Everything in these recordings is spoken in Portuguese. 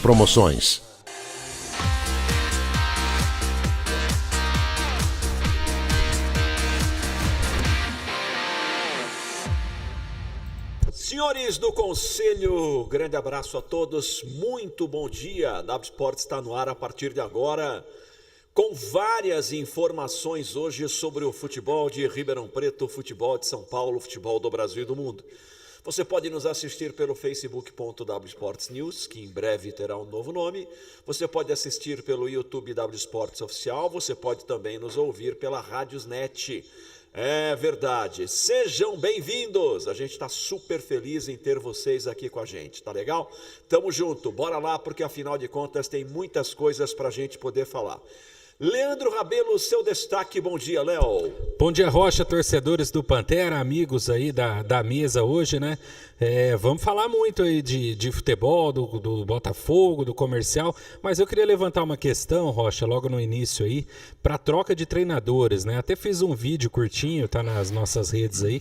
Promoções. Senhores do Conselho, grande abraço a todos, muito bom dia. A W Sports está no ar a partir de agora, com várias informações hoje sobre o futebol de Ribeirão Preto, o futebol de São Paulo, o futebol do Brasil e do mundo. Você pode nos assistir pelo facebook.w Sports News, que em breve terá um novo nome. Você pode assistir pelo YouTube W Sports Oficial. Você pode também nos ouvir pela Radiosnet. É verdade. Sejam bem-vindos. A gente está super feliz em ter vocês aqui com a gente. Tá legal? Tamo junto. Bora lá, porque afinal de contas tem muitas coisas para a gente poder falar. Leandro Rabelo, seu destaque. Bom dia, Léo. Bom dia, Rocha, torcedores do Pantera, amigos aí da mesa hoje, né? Vamos falar muito aí de futebol, do Botafogo, do comercial, mas eu queria levantar uma questão, Rocha, logo no início aí, para troca de treinadores, né? Até fiz um vídeo curtinho, tá nas nossas redes aí.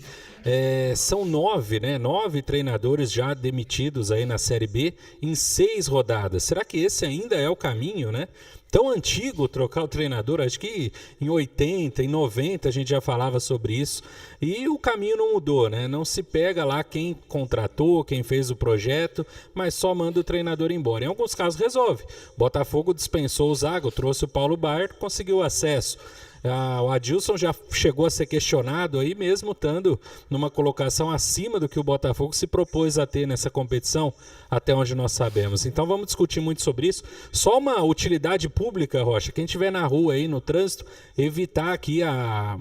São 9, né? 9 treinadores já demitidos aí na Série B em 6 rodadas. Será que esse ainda é o caminho, né? Tão antigo trocar o treinador, acho que em 80, em 90 a gente já falava sobre isso, e o caminho não mudou, né? Não se pega lá quem contratou, quem fez o projeto, mas só manda o treinador embora. Em alguns casos resolve. Botafogo dispensou o Zago, trouxe o Paulo Baier, conseguiu acesso. O Adilson já chegou a ser questionado aí mesmo estando numa colocação acima do que o Botafogo se propôs a ter nessa competição, até onde nós sabemos. Então vamos discutir muito sobre isso. Só uma utilidade pública, Rocha, quem estiver na rua aí, no trânsito, evitar aqui a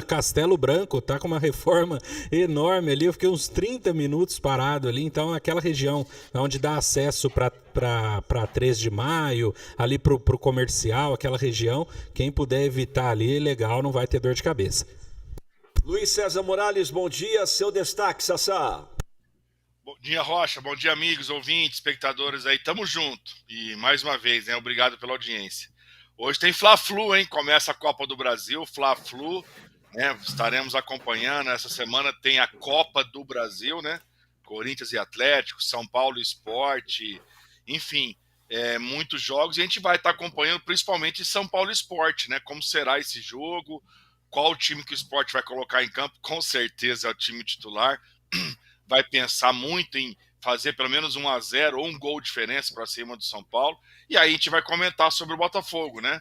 Castelo Branco, tá com uma reforma enorme ali, eu fiquei uns 30 minutos parado ali, então aquela região onde dá acesso para 3 de maio, ali pro comercial, aquela região, quem puder evitar ali, legal, não vai ter dor de cabeça. Luiz César Morales, bom dia, seu destaque, Sassá. Bom dia, Rocha, bom dia, amigos, ouvintes, espectadores aí, tamo junto, e mais uma vez, né, obrigado pela audiência. Hoje tem Fla-Flu, hein? Começa a Copa do Brasil, Fla-Flu, né? Estaremos acompanhando. Essa semana tem a Copa do Brasil, né? Corinthians e Atlético, São Paulo Sport, enfim, muitos jogos. E a gente vai estar acompanhando principalmente São Paulo Sport, né? Como será esse jogo, qual o time que o Sport vai colocar em campo, com certeza é o time titular. Vai pensar muito em fazer pelo menos 1-0 ou um gol de diferença para cima do São Paulo. E aí a gente vai comentar sobre o Botafogo, né?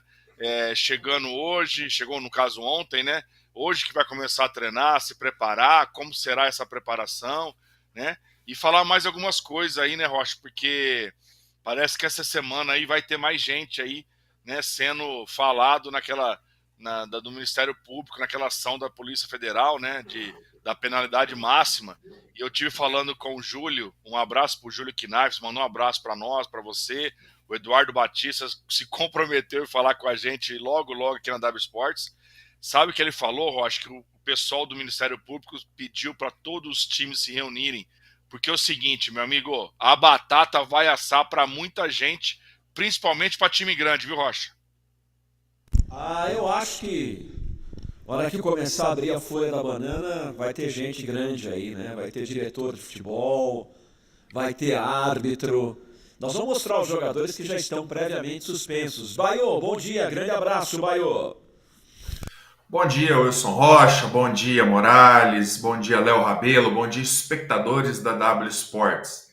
Chegando hoje, chegou no caso ontem, né? Hoje que vai começar a treinar, se preparar, como será essa preparação, né? E falar mais algumas coisas aí, né, Rocha? Porque parece que essa semana aí vai ter mais gente aí, né, sendo falado do Ministério Público, naquela ação da Polícia Federal, né, da penalidade máxima. E eu tive falando com o Júlio, um abraço para o Júlio Knaves, mandou um abraço para nós, para você. O Eduardo Batista se comprometeu em falar com a gente logo aqui na W Sports. Sabe o que ele falou, Rocha? Que o pessoal do Ministério Público pediu para todos os times se reunirem. Porque é o seguinte, meu amigo, a batata vai assar para muita gente, principalmente para time grande, viu, Rocha? Eu acho que na hora que começar a abrir a folha da banana, vai ter gente grande aí, né? Vai ter diretor de futebol, vai ter árbitro. Nós vamos mostrar os jogadores que já estão previamente suspensos. Baiô, bom dia, grande abraço, Baiô. Bom dia, Wilson Rocha, bom dia, Morales, bom dia, Léo Rabelo, bom dia, espectadores da W Sports.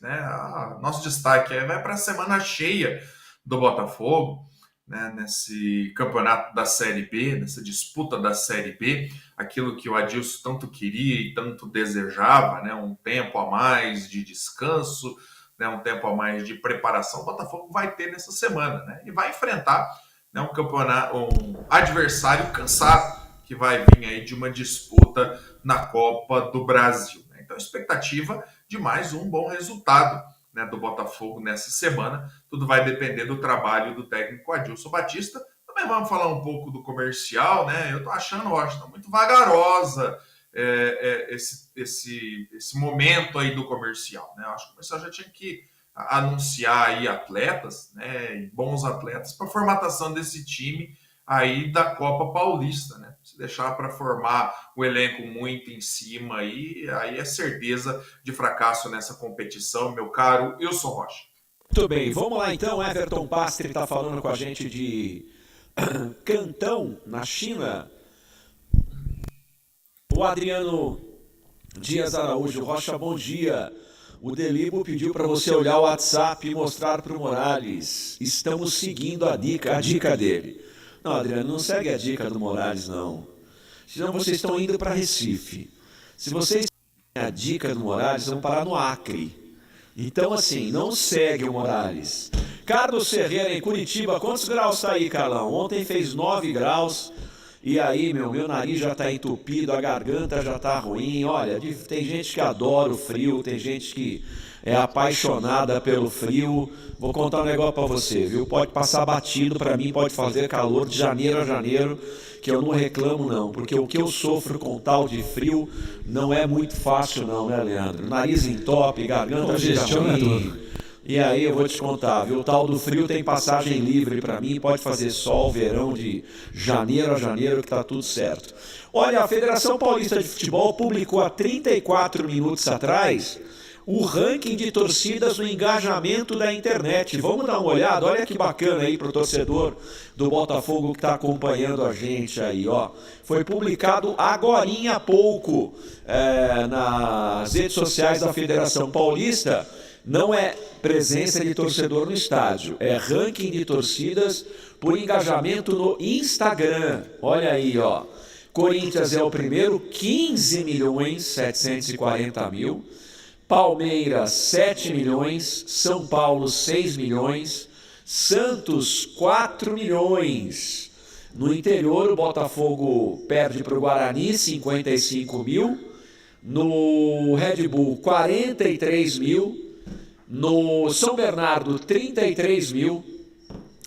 Nosso destaque vai para a semana cheia do Botafogo, né, nesse campeonato da Série B, nessa disputa da Série B, aquilo que o Adilson tanto queria e tanto desejava, né, um tempo a mais de descanso, né, um tempo a mais de preparação, o Botafogo vai ter nessa semana, né, e vai enfrentar, né, um adversário cansado, que vai vir aí de uma disputa na Copa do Brasil, né? Então, expectativa de mais um bom resultado, né, do Botafogo nessa semana. Tudo vai depender do trabalho do técnico Adilson Batista. Também vamos falar um pouco do comercial, né? Eu tô achando, Washington, muito vagarosa esse momento aí do comercial, né? Eu acho que o comercial já tinha que anunciar aí atletas, né, bons atletas para a formatação desse time aí da Copa Paulista, né? Se deixar para formar o elenco muito em cima aí é certeza de fracasso nessa competição, meu caro Wilson Rocha. Muito bem, vamos lá então. Everton Pastre está falando com a gente de Cantão, na China. O Adriano Dias Araújo, Rocha, bom dia. O Delibo pediu para você olhar o WhatsApp e mostrar para o Morales. Estamos seguindo a dica dele. Não, Adriano, não segue a dica do Morales, não. Senão vocês estão indo para Recife. Se vocês seguem a dica do Morales, vão parar no Acre. Então, assim, não segue o Morales. Carlos Ferreira, em Curitiba, quantos graus está aí, Carlão? Ontem fez 9 graus. E aí, meu nariz já está entupido, a garganta já está ruim. Olha, tem gente que adora o frio, tem gente que é apaixonada pelo frio. Vou contar um negócio para você, viu? Pode passar batido, para mim pode fazer calor de janeiro a janeiro, que eu não reclamo não, porque o que eu sofro com tal de frio não é muito fácil não, né, Leandro? Nariz entope, garganta gestiona tudo. E aí eu vou te contar, viu? O tal do frio tem passagem livre para mim, pode fazer sol, verão de janeiro a janeiro que tá tudo certo. Olha, a Federação Paulista de Futebol publicou há 34 minutos atrás o ranking de torcidas no engajamento da internet. Vamos dar uma olhada, olha que bacana aí pro torcedor do Botafogo que está acompanhando a gente aí, ó. Foi publicado agorinha há pouco nas redes sociais da Federação Paulista. Não é presença de torcedor no estádio, é ranking de torcidas por engajamento no Instagram. Olha aí, ó. Corinthians é o primeiro, 15.740.000. Palmeiras, 7 milhões. São Paulo, 6 milhões. Santos, 4 milhões. No interior, o Botafogo perde para o Guarani, 55 mil. No Red Bull, 43 mil. No São Bernardo, 33 mil.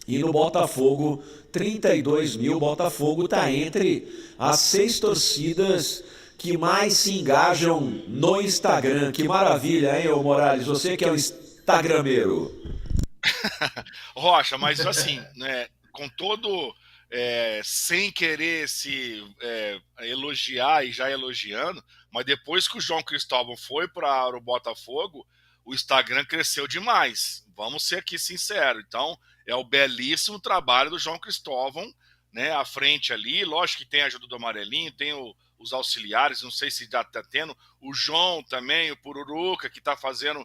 E no Botafogo, 32 mil. O Botafogo está entre as 6 torcidas que mais se engajam no Instagram. Que maravilha, hein, ô Morales? Você que é um instagrameiro. Rocha, mas assim, né, com todo... sem querer se elogiar e já elogiando, mas depois que o João Cristóvão foi para o Botafogo, o Instagram cresceu demais. Vamos ser aqui sinceros. Então, é o belíssimo trabalho do João Cristóvão, né, à frente ali. Lógico que tem a ajuda do Amarelinho, tem os auxiliares, não sei se já está tendo. O João também, o Pururuca, que está fazendo,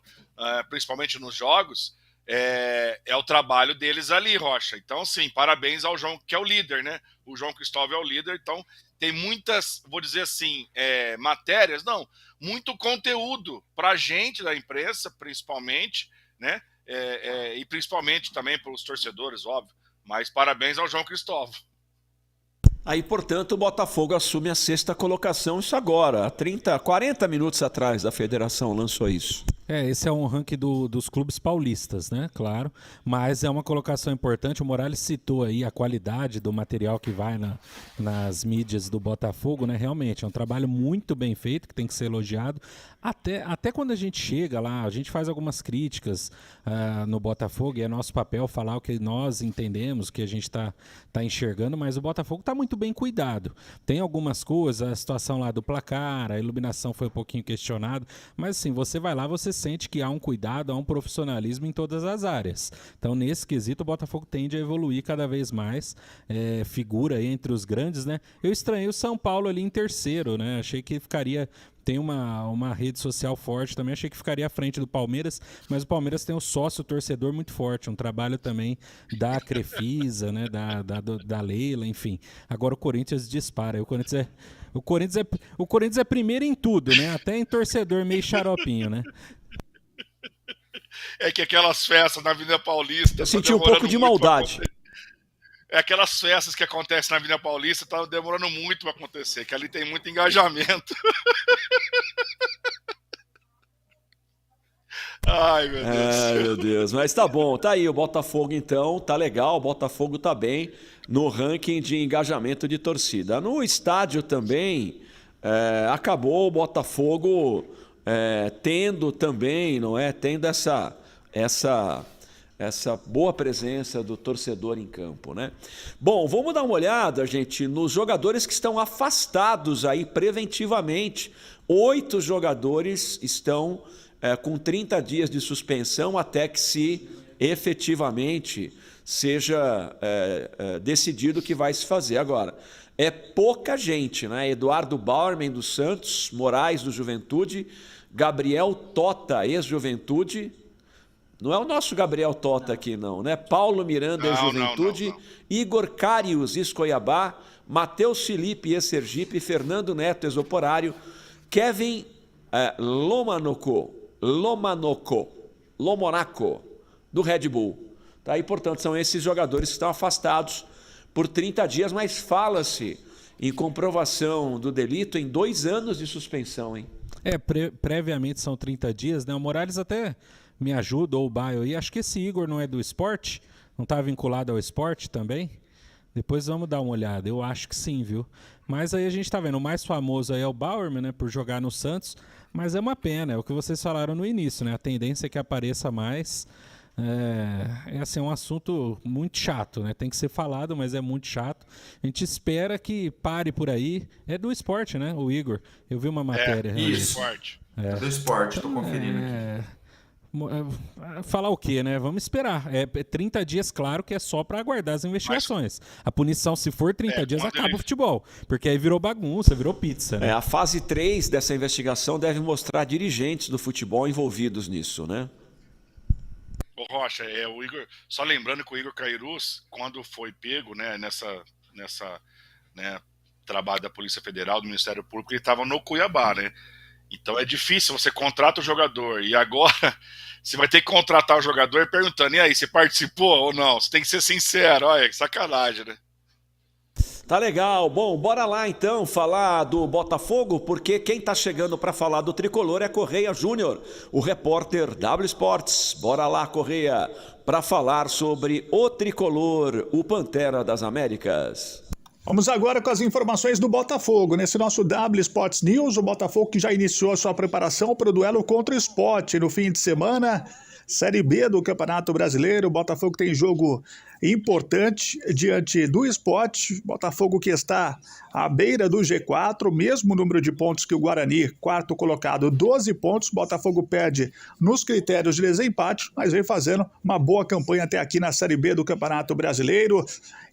principalmente nos jogos, é o trabalho deles ali, Rocha. Então, sim, parabéns ao João, que é o líder, né? O João Cristóvão é o líder, então tem muitas, vou dizer assim, matérias, não, muito conteúdo para a gente da imprensa, principalmente, né? E principalmente também para os torcedores, óbvio. Mas parabéns ao João Cristóvão. Aí, portanto, o Botafogo assume a 6ª colocação, isso agora, há 40 minutos atrás a federação lançou isso. Esse é um ranking dos clubes paulistas, né? Claro, mas é uma colocação importante. O Morales citou aí a qualidade do material que vai nas mídias do Botafogo, né? Realmente, é um trabalho muito bem feito, que tem que ser elogiado. Até quando a gente chega lá, a gente faz algumas críticas no Botafogo, e é nosso papel falar o que nós entendemos, o que a gente tá enxergando, mas o Botafogo está muito bem cuidado. Tem algumas coisas, a situação lá do placar, a iluminação foi um pouquinho questionada, mas assim, você vai lá, você sente que há um cuidado, há um profissionalismo em todas as áreas. Então, nesse quesito, o Botafogo tende a evoluir cada vez mais, figura aí entre os grandes, né? Eu estranhei o São Paulo ali em terceiro, né? Achei que ficaria... Tem uma rede social forte também, achei que ficaria à frente do Palmeiras, mas o Palmeiras tem um sócio torcedor muito forte, um trabalho também da Crefisa, né, da Leila, enfim. Agora o Corinthians dispara, o Corinthians é primeiro em tudo, né, até em torcedor meio xaropinho, né. É que aquelas festas na Avenida Paulista... Eu senti um pouco de maldade. Aquelas festas que acontecem na Avenida Paulista tá demorando muito para acontecer, que ali tem muito engajamento. Ai, meu Deus. Ai, meu Deus. Mas tá bom, tá aí o Botafogo então, tá legal, o Botafogo tá bem no ranking de engajamento de torcida. No estádio também, acabou o Botafogo tendo também, não é? Tendo essa boa presença do torcedor em campo, né? Bom, vamos dar uma olhada, gente, nos jogadores que estão afastados aí preventivamente. 8 jogadores estão com 30 dias de suspensão até que se efetivamente seja decidido o que vai se fazer. Agora, é pouca gente, né? Eduardo Bauerman do Santos, Moraes do Juventude, Gabriel Tota, ex-Juventude. Não é o nosso Gabriel Tota aqui, não, né? Paulo Miranda, ex-Juventude, não. Igor Carius, ex-Cuiabá, Matheus Felipe, ex-Sergipe, Fernando Neto, ex-Operário, Kevin Lomonaco, do Red Bull. Tá? E, portanto, são esses jogadores que estão afastados por 30 dias, mas fala-se em comprovação do delito em 2 anos de suspensão, hein? Previamente são 30 dias, né? O Morales até me ajuda, ou o Baio aí. Acho que esse Igor não é do esporte? Não está vinculado ao esporte também? Depois vamos dar uma olhada. Eu acho que sim, viu? Mas aí a gente está vendo, o mais famoso aí é o Bauerman, né? Por jogar no Santos. Mas é uma pena, é o que vocês falaram no início, né? A tendência é que apareça mais. É um assunto muito chato, né? Tem que ser falado, mas é muito chato. A gente espera que pare por aí. É do esporte, né? O Igor. Eu vi uma matéria. Isso. Esporte. É do esporte, estou conferindo aqui. Falar o quê, né? Vamos esperar. 30 dias, claro que é só para aguardar as investigações. A punição, se for 30 dias, acaba o futebol. Porque aí virou bagunça, virou pizza. Né? A fase 3 dessa investigação deve mostrar dirigentes do futebol envolvidos nisso, né? Ô Rocha, o Igor, só lembrando que o Igor Cairuz, quando foi pego, né, nessa né, trabalho da Polícia Federal, do Ministério Público, ele estava no Cuiabá, né? Então é difícil, você contrata o jogador e agora você vai ter que contratar o jogador perguntando, e aí, você participou ou não? Você tem que ser sincero, olha, que sacanagem, né? Tá legal. Bom, bora lá então falar do Botafogo, porque quem tá chegando para falar do Tricolor é Correia Júnior, o repórter W Sports. Bora lá, Correia, para falar sobre o Tricolor, o Pantera das Américas. Vamos agora com as informações do Botafogo. Nesse nosso W Sports News, o Botafogo que já iniciou a sua preparação para o duelo contra o Sport no fim de semana. Série B do Campeonato Brasileiro, o Botafogo tem jogo importante diante do Sport. Botafogo que está à beira do G4, mesmo número de pontos que o Guarani, quarto colocado, 12 pontos. Botafogo perde nos critérios de desempate, mas vem fazendo uma boa campanha até aqui na Série B do Campeonato Brasileiro.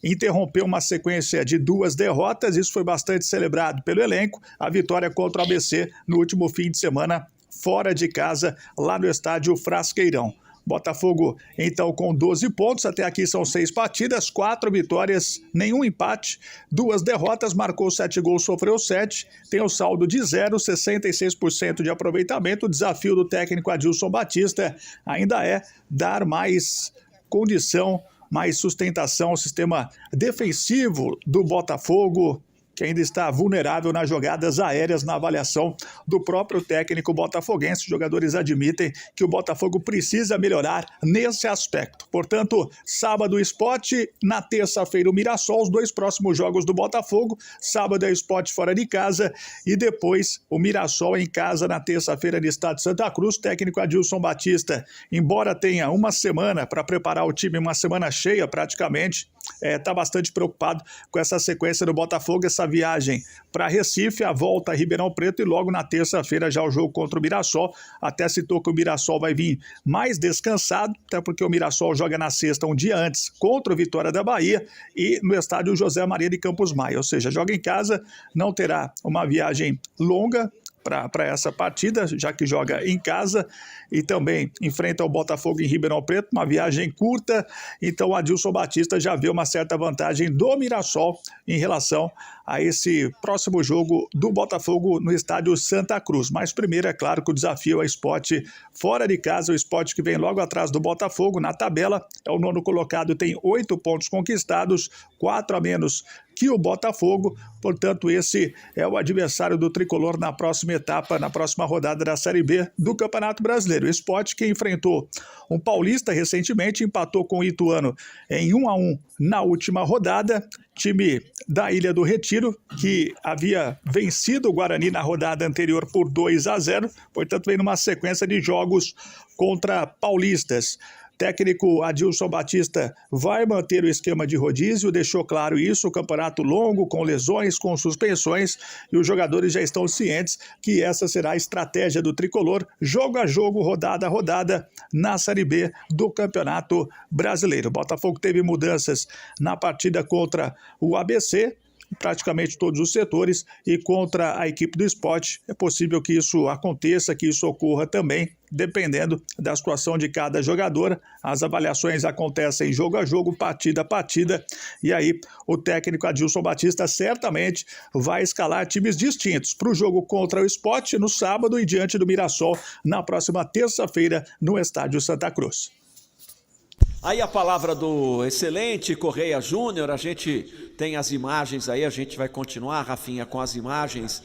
Interrompeu uma sequência de 2 derrotas, isso foi bastante celebrado pelo elenco. A vitória contra o ABC no último fim de semana, fora de casa, lá no estádio Frasqueirão. Botafogo, então, com 12 pontos, até aqui são 6 partidas, 4 vitórias, nenhum empate, 2 derrotas, marcou 7 gols, sofreu 7, tem o saldo de 0, 66% de aproveitamento. O desafio do técnico Adilson Batista ainda é dar mais condição, mais sustentação ao sistema defensivo do Botafogo, que ainda está vulnerável nas jogadas aéreas, na avaliação do próprio técnico botafoguense. Os jogadores admitem que o Botafogo precisa melhorar nesse aspecto. Portanto, sábado o Sport, na terça-feira o Mirassol, os 2 próximos jogos do Botafogo. Sábado é o Sport fora de casa e depois o Mirassol em casa na terça-feira no estádio Santa Cruz. Técnico Adilson Batista, embora tenha uma semana para preparar o time, uma semana cheia praticamente, está bastante preocupado com essa sequência do Botafogo, essa viagem para Recife, a volta a Ribeirão Preto e logo na terça-feira já o jogo contra o Mirassol. Até citou que o Mirassol vai vir mais descansado, até porque o Mirassol joga na sexta, um dia antes, contra o Vitória da Bahia e no estádio José Maria de Campos Maia, ou seja, joga em casa, não terá uma viagem longa para essa partida, já que joga em casa e também enfrenta o Botafogo em Ribeirão Preto, uma viagem curta. Então o Adilson Batista já vê uma certa vantagem do Mirassol em relação a esse próximo jogo do Botafogo no estádio Santa Cruz. Mas primeiro, é claro que o desafio é o Sport fora de casa, o Sport que vem logo atrás do Botafogo na tabela, é o 9º colocado, tem 8 pontos conquistados, 4 a menos que o Botafogo. Portanto, esse é o adversário do Tricolor na próxima etapa, na próxima rodada da Série B do Campeonato Brasileiro. O Sport que enfrentou um paulista recentemente, empatou com o Ituano em 1-1 na última rodada. Time da Ilha do Retiro, que havia vencido o Guarani na rodada anterior por 2-0, portanto vem numa sequência de jogos contra paulistas. técnico Adilson Batista vai manter o esquema de rodízio, deixou claro isso, o campeonato longo, com lesões, com suspensões, e os jogadores já estão cientes que essa será a estratégia do tricolor, jogo a jogo, rodada a rodada, na Série B do Campeonato Brasileiro. O Botafogo teve mudanças na partida contra o ABC, praticamente todos os setores, e contra a equipe do Sport é possível que isso aconteça, que isso ocorra também, dependendo da situação de cada jogador. As avaliações acontecem jogo a jogo, partida a partida, e aí o técnico Adilson Batista certamente vai escalar times distintos para o jogo contra o Sport no sábado e diante do Mirassol na próxima terça-feira no Estádio Santa Cruz. Aí a palavra do excelente Correia Júnior, a gente tem as imagens aí, a gente vai continuar, Rafinha, com as imagens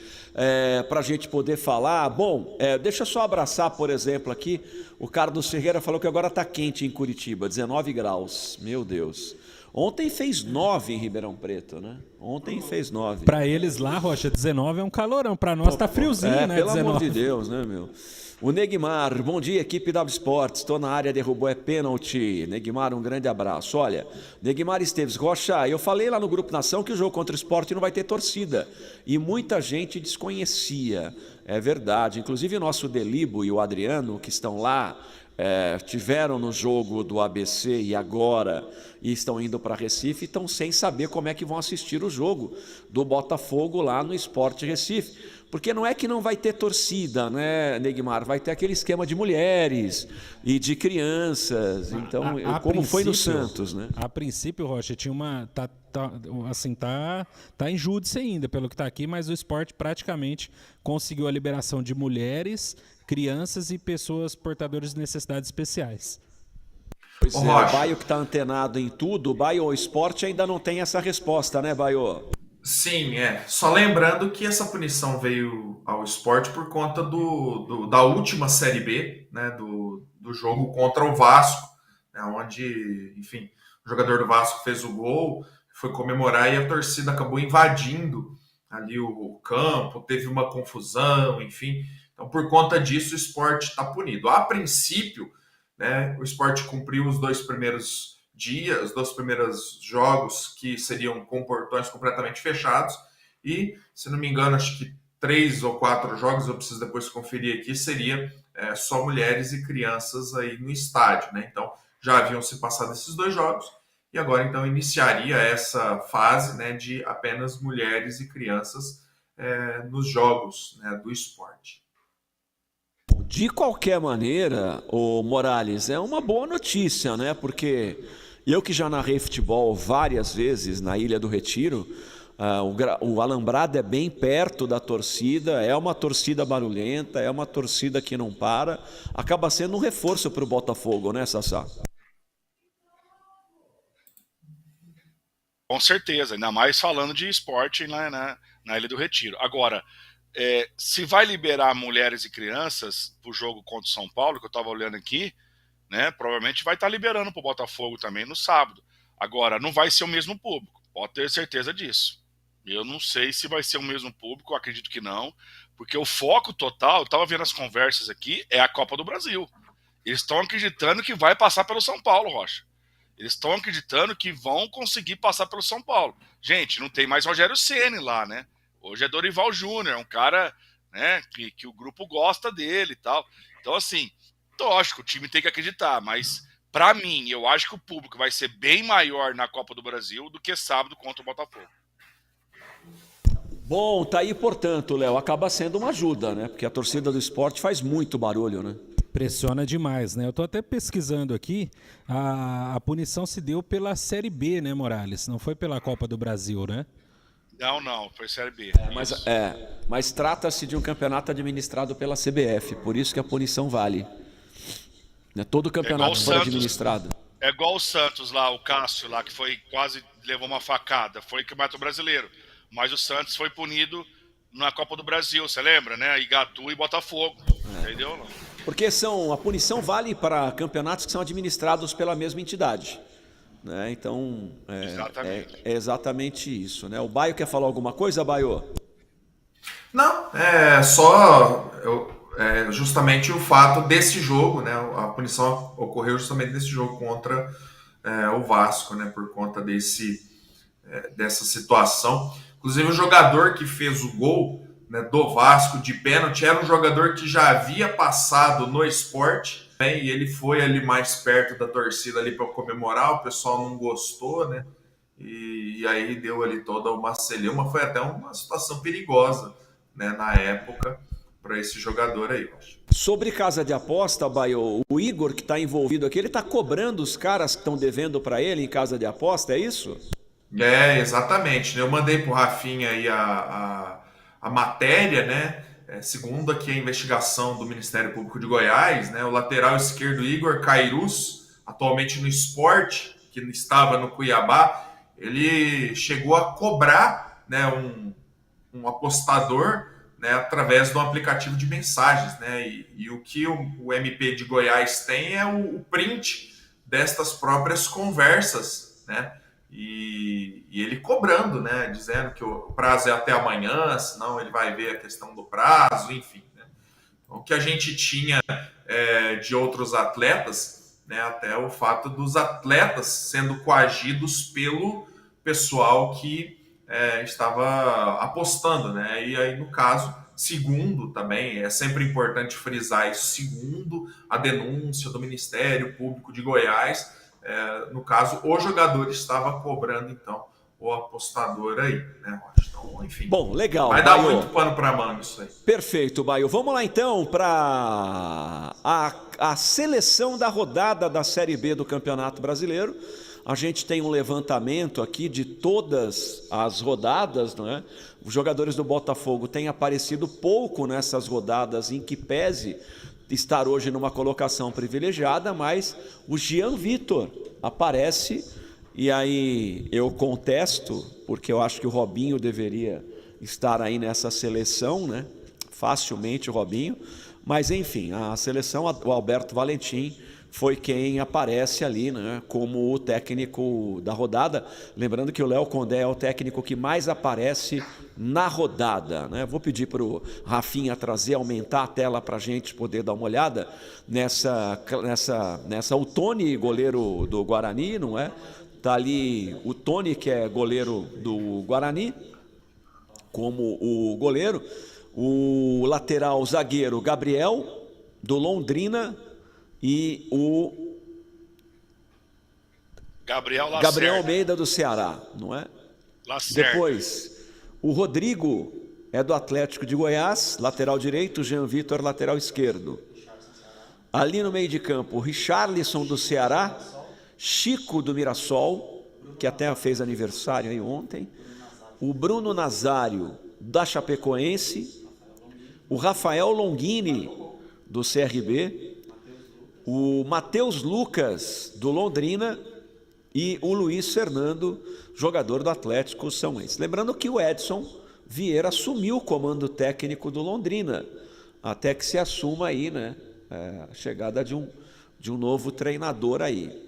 para a gente poder falar. Bom, deixa eu só abraçar, por exemplo, aqui, o Carlos Ferreira falou que agora está quente em Curitiba, 19 graus, meu Deus. Ontem fez 9 em Ribeirão Preto, né? Ontem fez 9. Para eles lá, Rocha, 19 é um calorão, para nós tá friozinho, né? Pelo 19. amor de Deus, né, meu? O Negmar, bom dia, equipe W Sports, estou na área, derrubou, é pênalti. Negmar, um grande abraço. Olha, Negmar Esteves, Rocha, eu falei lá no Grupo Nação que o jogo contra o Sport não vai ter torcida, e muita gente desconhecia, é verdade, inclusive o nosso Delibo e o Adriano, que estão lá, tiveram no jogo do ABC e agora e estão indo para Recife, estão sem saber como é que vão assistir o jogo do Botafogo lá no Sport Recife. Porque não é que não vai ter torcida, né, Neymar? Vai ter aquele esquema de mulheres e de crianças. Então, como foi no Santos, né? A princípio, Rocha, tinha uma... Tá em júdice ainda, pelo que está aqui, mas o Sport praticamente conseguiu a liberação de mulheres, crianças e pessoas portadoras de necessidades especiais. Pois é, o Baio que está antenado em tudo, o Baio Sport ainda não tem essa resposta, né, Baio? Sim, Só lembrando que essa punição veio ao Sport por conta da última Série B, né, do jogo contra o Vasco, né, onde, enfim, o jogador do Vasco fez o gol, foi comemorar e a torcida acabou invadindo ali o campo, teve uma confusão, enfim. Então, por conta disso, o Sport está punido. A princípio, né, o Sport cumpriu os 2 primeiros dias, os 2 primeiros jogos que seriam com portões completamente fechados e, se não me engano, acho que 3 ou 4 jogos, eu preciso depois conferir aqui, seria só mulheres e crianças aí no estádio, né? Então, já haviam se passado esses 2 jogos e agora, então, iniciaria essa fase, né, de apenas mulheres e crianças nos jogos, né, do esporte. De qualquer maneira, o Morales, é uma boa notícia, né? Porque eu que já narrei futebol várias vezes na Ilha do Retiro, o alambrado é bem perto da torcida, é uma torcida barulhenta, é uma torcida que não para, acaba sendo um reforço para o Botafogo, né, Sassá? Com certeza, ainda mais falando de esporte na Ilha do Retiro. Agora, se vai liberar mulheres e crianças para o jogo contra o São Paulo, que eu estava olhando aqui, né, provavelmente vai estar liberando para o Botafogo também no sábado. Agora, não vai ser o mesmo público, pode ter certeza disso. Eu não sei se vai ser o mesmo público, eu acredito que não, porque o foco total, eu estava vendo as conversas aqui, é a Copa do Brasil. Eles estão acreditando que vai passar pelo São Paulo, Rocha. Eles estão acreditando que vão conseguir passar pelo São Paulo. Gente, não tem mais Rogério Ceni lá, né? Hoje é Dorival Júnior, é um cara, né, que o grupo gosta dele e tal. Então, assim, lógico, o time tem que acreditar, mas, para mim, eu acho que o público vai ser bem maior na Copa do Brasil do que sábado contra o Botafogo. Bom, tá aí, portanto, Léo, acaba sendo uma ajuda, né? Porque a torcida do esporte faz muito barulho, né? Pressiona demais, né? Eu tô até pesquisando aqui, a punição se deu pela Série B, né, Morales? Não foi pela Copa do Brasil, né? Não, foi Série B. Mas trata-se de um campeonato administrado pela CBF, por isso que a punição vale. Né? Todo campeonato foi administrado. É igual o Santos lá, o Cássio lá, que foi quase levou uma facada, foi campeonato brasileiro. Mas o Santos foi punido na Copa do Brasil, você lembra, né? Igatu e Botafogo, entendeu? Porque a punição vale para campeonatos que são administrados pela mesma entidade. Né? Então, é exatamente isso. Né? O Baio quer falar alguma coisa, Baio? Não, só justamente o fato desse jogo, né? A punição ocorreu justamente nesse jogo contra o Vasco, né? Por conta dessa situação. Inclusive, o jogador que fez o gol, né, do Vasco de pênalti era um jogador que já havia passado no Sport, né? E ele foi ali mais perto da torcida ali para comemorar. O pessoal não gostou, né? E aí deu ali toda uma celeuma. Foi até uma situação perigosa, né, na época, para esse jogador aí, eu acho. Sobre casa de aposta, Baio, o Igor que está envolvido aqui, ele está cobrando os caras que estão devendo para ele em casa de aposta, é isso? Exatamente, né? Eu mandei pro Rafinha aí a matéria, né? Segundo aqui a investigação do Ministério Público de Goiás, né? O lateral esquerdo Igor Cairus, atualmente no Sport, que estava no Cuiabá, ele chegou a cobrar, né, um apostador, né, através do aplicativo de mensagens, né? E o que o MP de Goiás tem é o print destas próprias conversas, né? E ele cobrando, né? Dizendo que o prazo é até amanhã, senão ele vai ver a questão do prazo, enfim. Né? O que a gente tinha de outros atletas, né? Até o fato dos atletas sendo coagidos pelo pessoal que estava apostando, né? E aí, no caso, segundo também, é sempre importante frisar isso, segundo a denúncia do Ministério Público de Goiás, no caso, o jogador estava cobrando, então, o apostador aí, né? Então, enfim. Bom, legal. Vai dar muito pano para manga isso aí. Perfeito, Baio. Vamos lá, então, para a seleção da rodada da Série B do Campeonato Brasileiro. A gente tem um levantamento aqui de todas as rodadas, não é? Os jogadores do Botafogo têm aparecido pouco nessas rodadas, em que pese estar hoje numa colocação privilegiada, mas o Jean Vitor aparece, e aí eu contesto, porque eu acho que o Robinho deveria estar aí nessa seleção, né? Facilmente o Robinho, mas enfim, a seleção, o Alberto Valentim foi quem aparece ali, né, como o técnico da rodada. Lembrando que o Léo Condé é o técnico que mais aparece na rodada, né? Vou pedir para o Rafinha aumentar a tela para a gente poder dar uma olhada nessa. O Tony, goleiro do Guarani, não é? Tá ali o Tony, que é goleiro do Guarani, como o goleiro. O lateral zagueiro Gabriel, do Londrina, e o Gabriel Almeida do Ceará, não é? Lacerda. Depois, o Rodrigo é do Atlético de Goiás, lateral direito, Jean Vitor, lateral esquerdo. Ali no meio de campo, Richarlison do Ceará, Chico do Mirassol, que até fez aniversário aí ontem, o Bruno Nazário da Chapecoense, o Rafael Longini do CRB, o Matheus Lucas, do Londrina, e o Luiz Fernando, jogador do Atlético Sãoense. Lembrando que o Edson Vieira assumiu o comando técnico do Londrina, até que se assuma aí, né, a chegada de um novo treinador aí.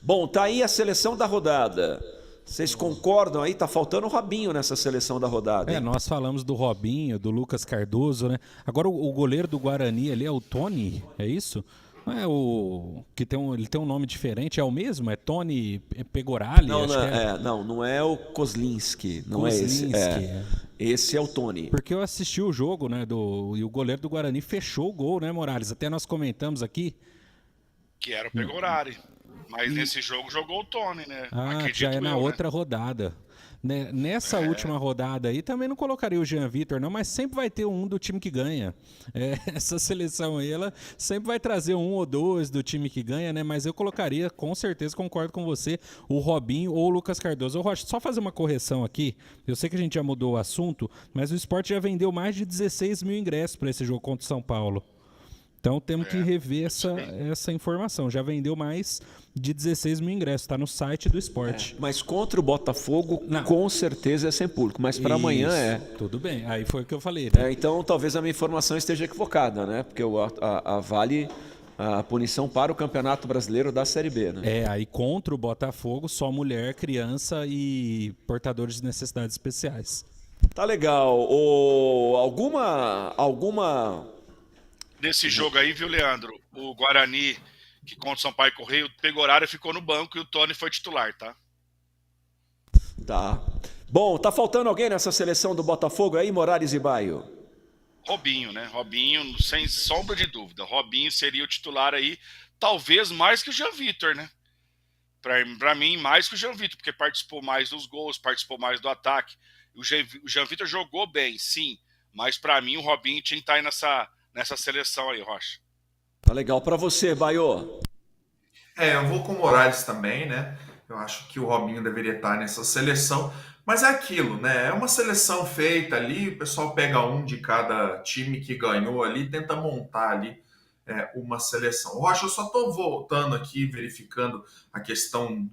Bom, tá aí a seleção da rodada. Vocês concordam aí? Tá faltando o Robinho nessa seleção da rodada, hein? Nós falamos do Robinho, do Lucas Cardoso, né? Agora o goleiro do Guarani ali é o Tony, é isso? Não é o que ele tem um nome diferente, é o mesmo? É Tony Pegorali? Não é o Kozlinski, não é esse. Esse é o Tony. Porque eu assisti o jogo, né, e o goleiro do Guarani fechou o gol, né, Morales? Até nós comentamos aqui. Que era o Pegorari. Mas nesse jogo jogou o Tony, né? Acredito já é na outra rodada. Nessa última rodada aí também não colocaria o Jean Vitor, não, mas sempre vai ter um do time que ganha. Essa seleção aí, ela sempre vai trazer um ou dois do time que ganha, né? Mas eu colocaria, com certeza, concordo com você, o Robinho ou o Lucas Cardoso. Rocha, só fazer uma correção aqui. Eu sei que a gente já mudou o assunto, mas o Sport já vendeu mais de 16 mil ingressos para esse jogo contra o São Paulo. Então temos que rever essa informação. Já vendeu mais de 16 mil ingressos, está no site do Sport. Mas contra o Botafogo, com certeza é sem público. Mas para amanhã é. Tudo bem, aí foi o que eu falei. Né? Então talvez a minha informação esteja equivocada, né? Porque vale a punição para o Campeonato Brasileiro da Série B, né? Aí contra o Botafogo, só mulher, criança e portadores de necessidades especiais. Tá legal. nesse jogo aí, viu, Leandro? O Guarani, que contra o Sampaio Correia, o Pegoraro ficou no banco e o Tony foi titular, tá? Tá. Bom, tá faltando alguém nessa seleção do Botafogo aí, Morales e Baio? Robinho, né? Robinho, sem sombra de dúvida. Robinho seria o titular aí, talvez mais que o Jean Vitor, né? Pra mim, mais que o Jean Vitor, porque participou mais dos gols, participou mais do ataque. O Jean Vitor jogou bem, sim, mas pra mim o Robinho tinha que estar aí nessa seleção aí, Rocha. Tá legal. Pra você, Baio? Eu vou com o Morales também, né? Eu acho que o Robinho deveria estar nessa seleção. Mas é aquilo, né? É uma seleção feita ali, o pessoal pega um de cada time que ganhou ali e tenta montar ali uma seleção. Rocha, eu só estou voltando aqui, verificando a questão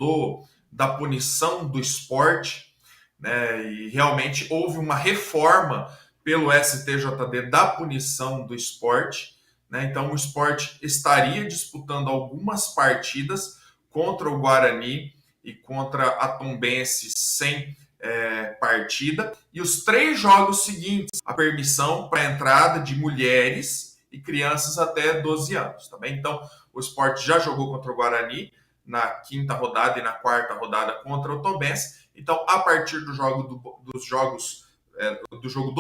da punição do esporte, né? E realmente houve uma reforma pelo STJD da punição do esporte, né? Então o esporte estaria disputando algumas partidas contra o Guarani e contra a Tombense sem partida, e os 3 jogos seguintes, a permissão para a entrada de mulheres e crianças até 12 anos. Tá bem? Então, o Sport já jogou contra o Guarani na 5ª rodada e na 4ª rodada contra o Tombense. Então, a partir do jogo do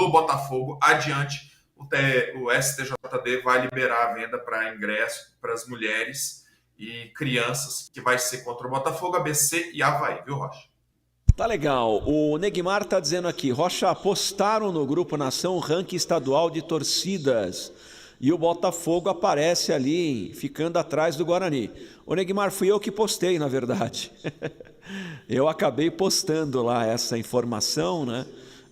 Botafogo adiante, o STJD vai liberar a venda para ingresso para as mulheres e crianças, que vai ser contra o Botafogo, ABC e Avaí, viu, Rocha? Tá legal. O Neguimar tá dizendo aqui, Rocha, apostaram no Grupo Nação ranking estadual de torcidas e o Botafogo aparece ali, ficando atrás do Guarani. O Neguimar, fui eu que postei, na verdade. Eu acabei postando lá essa informação, né?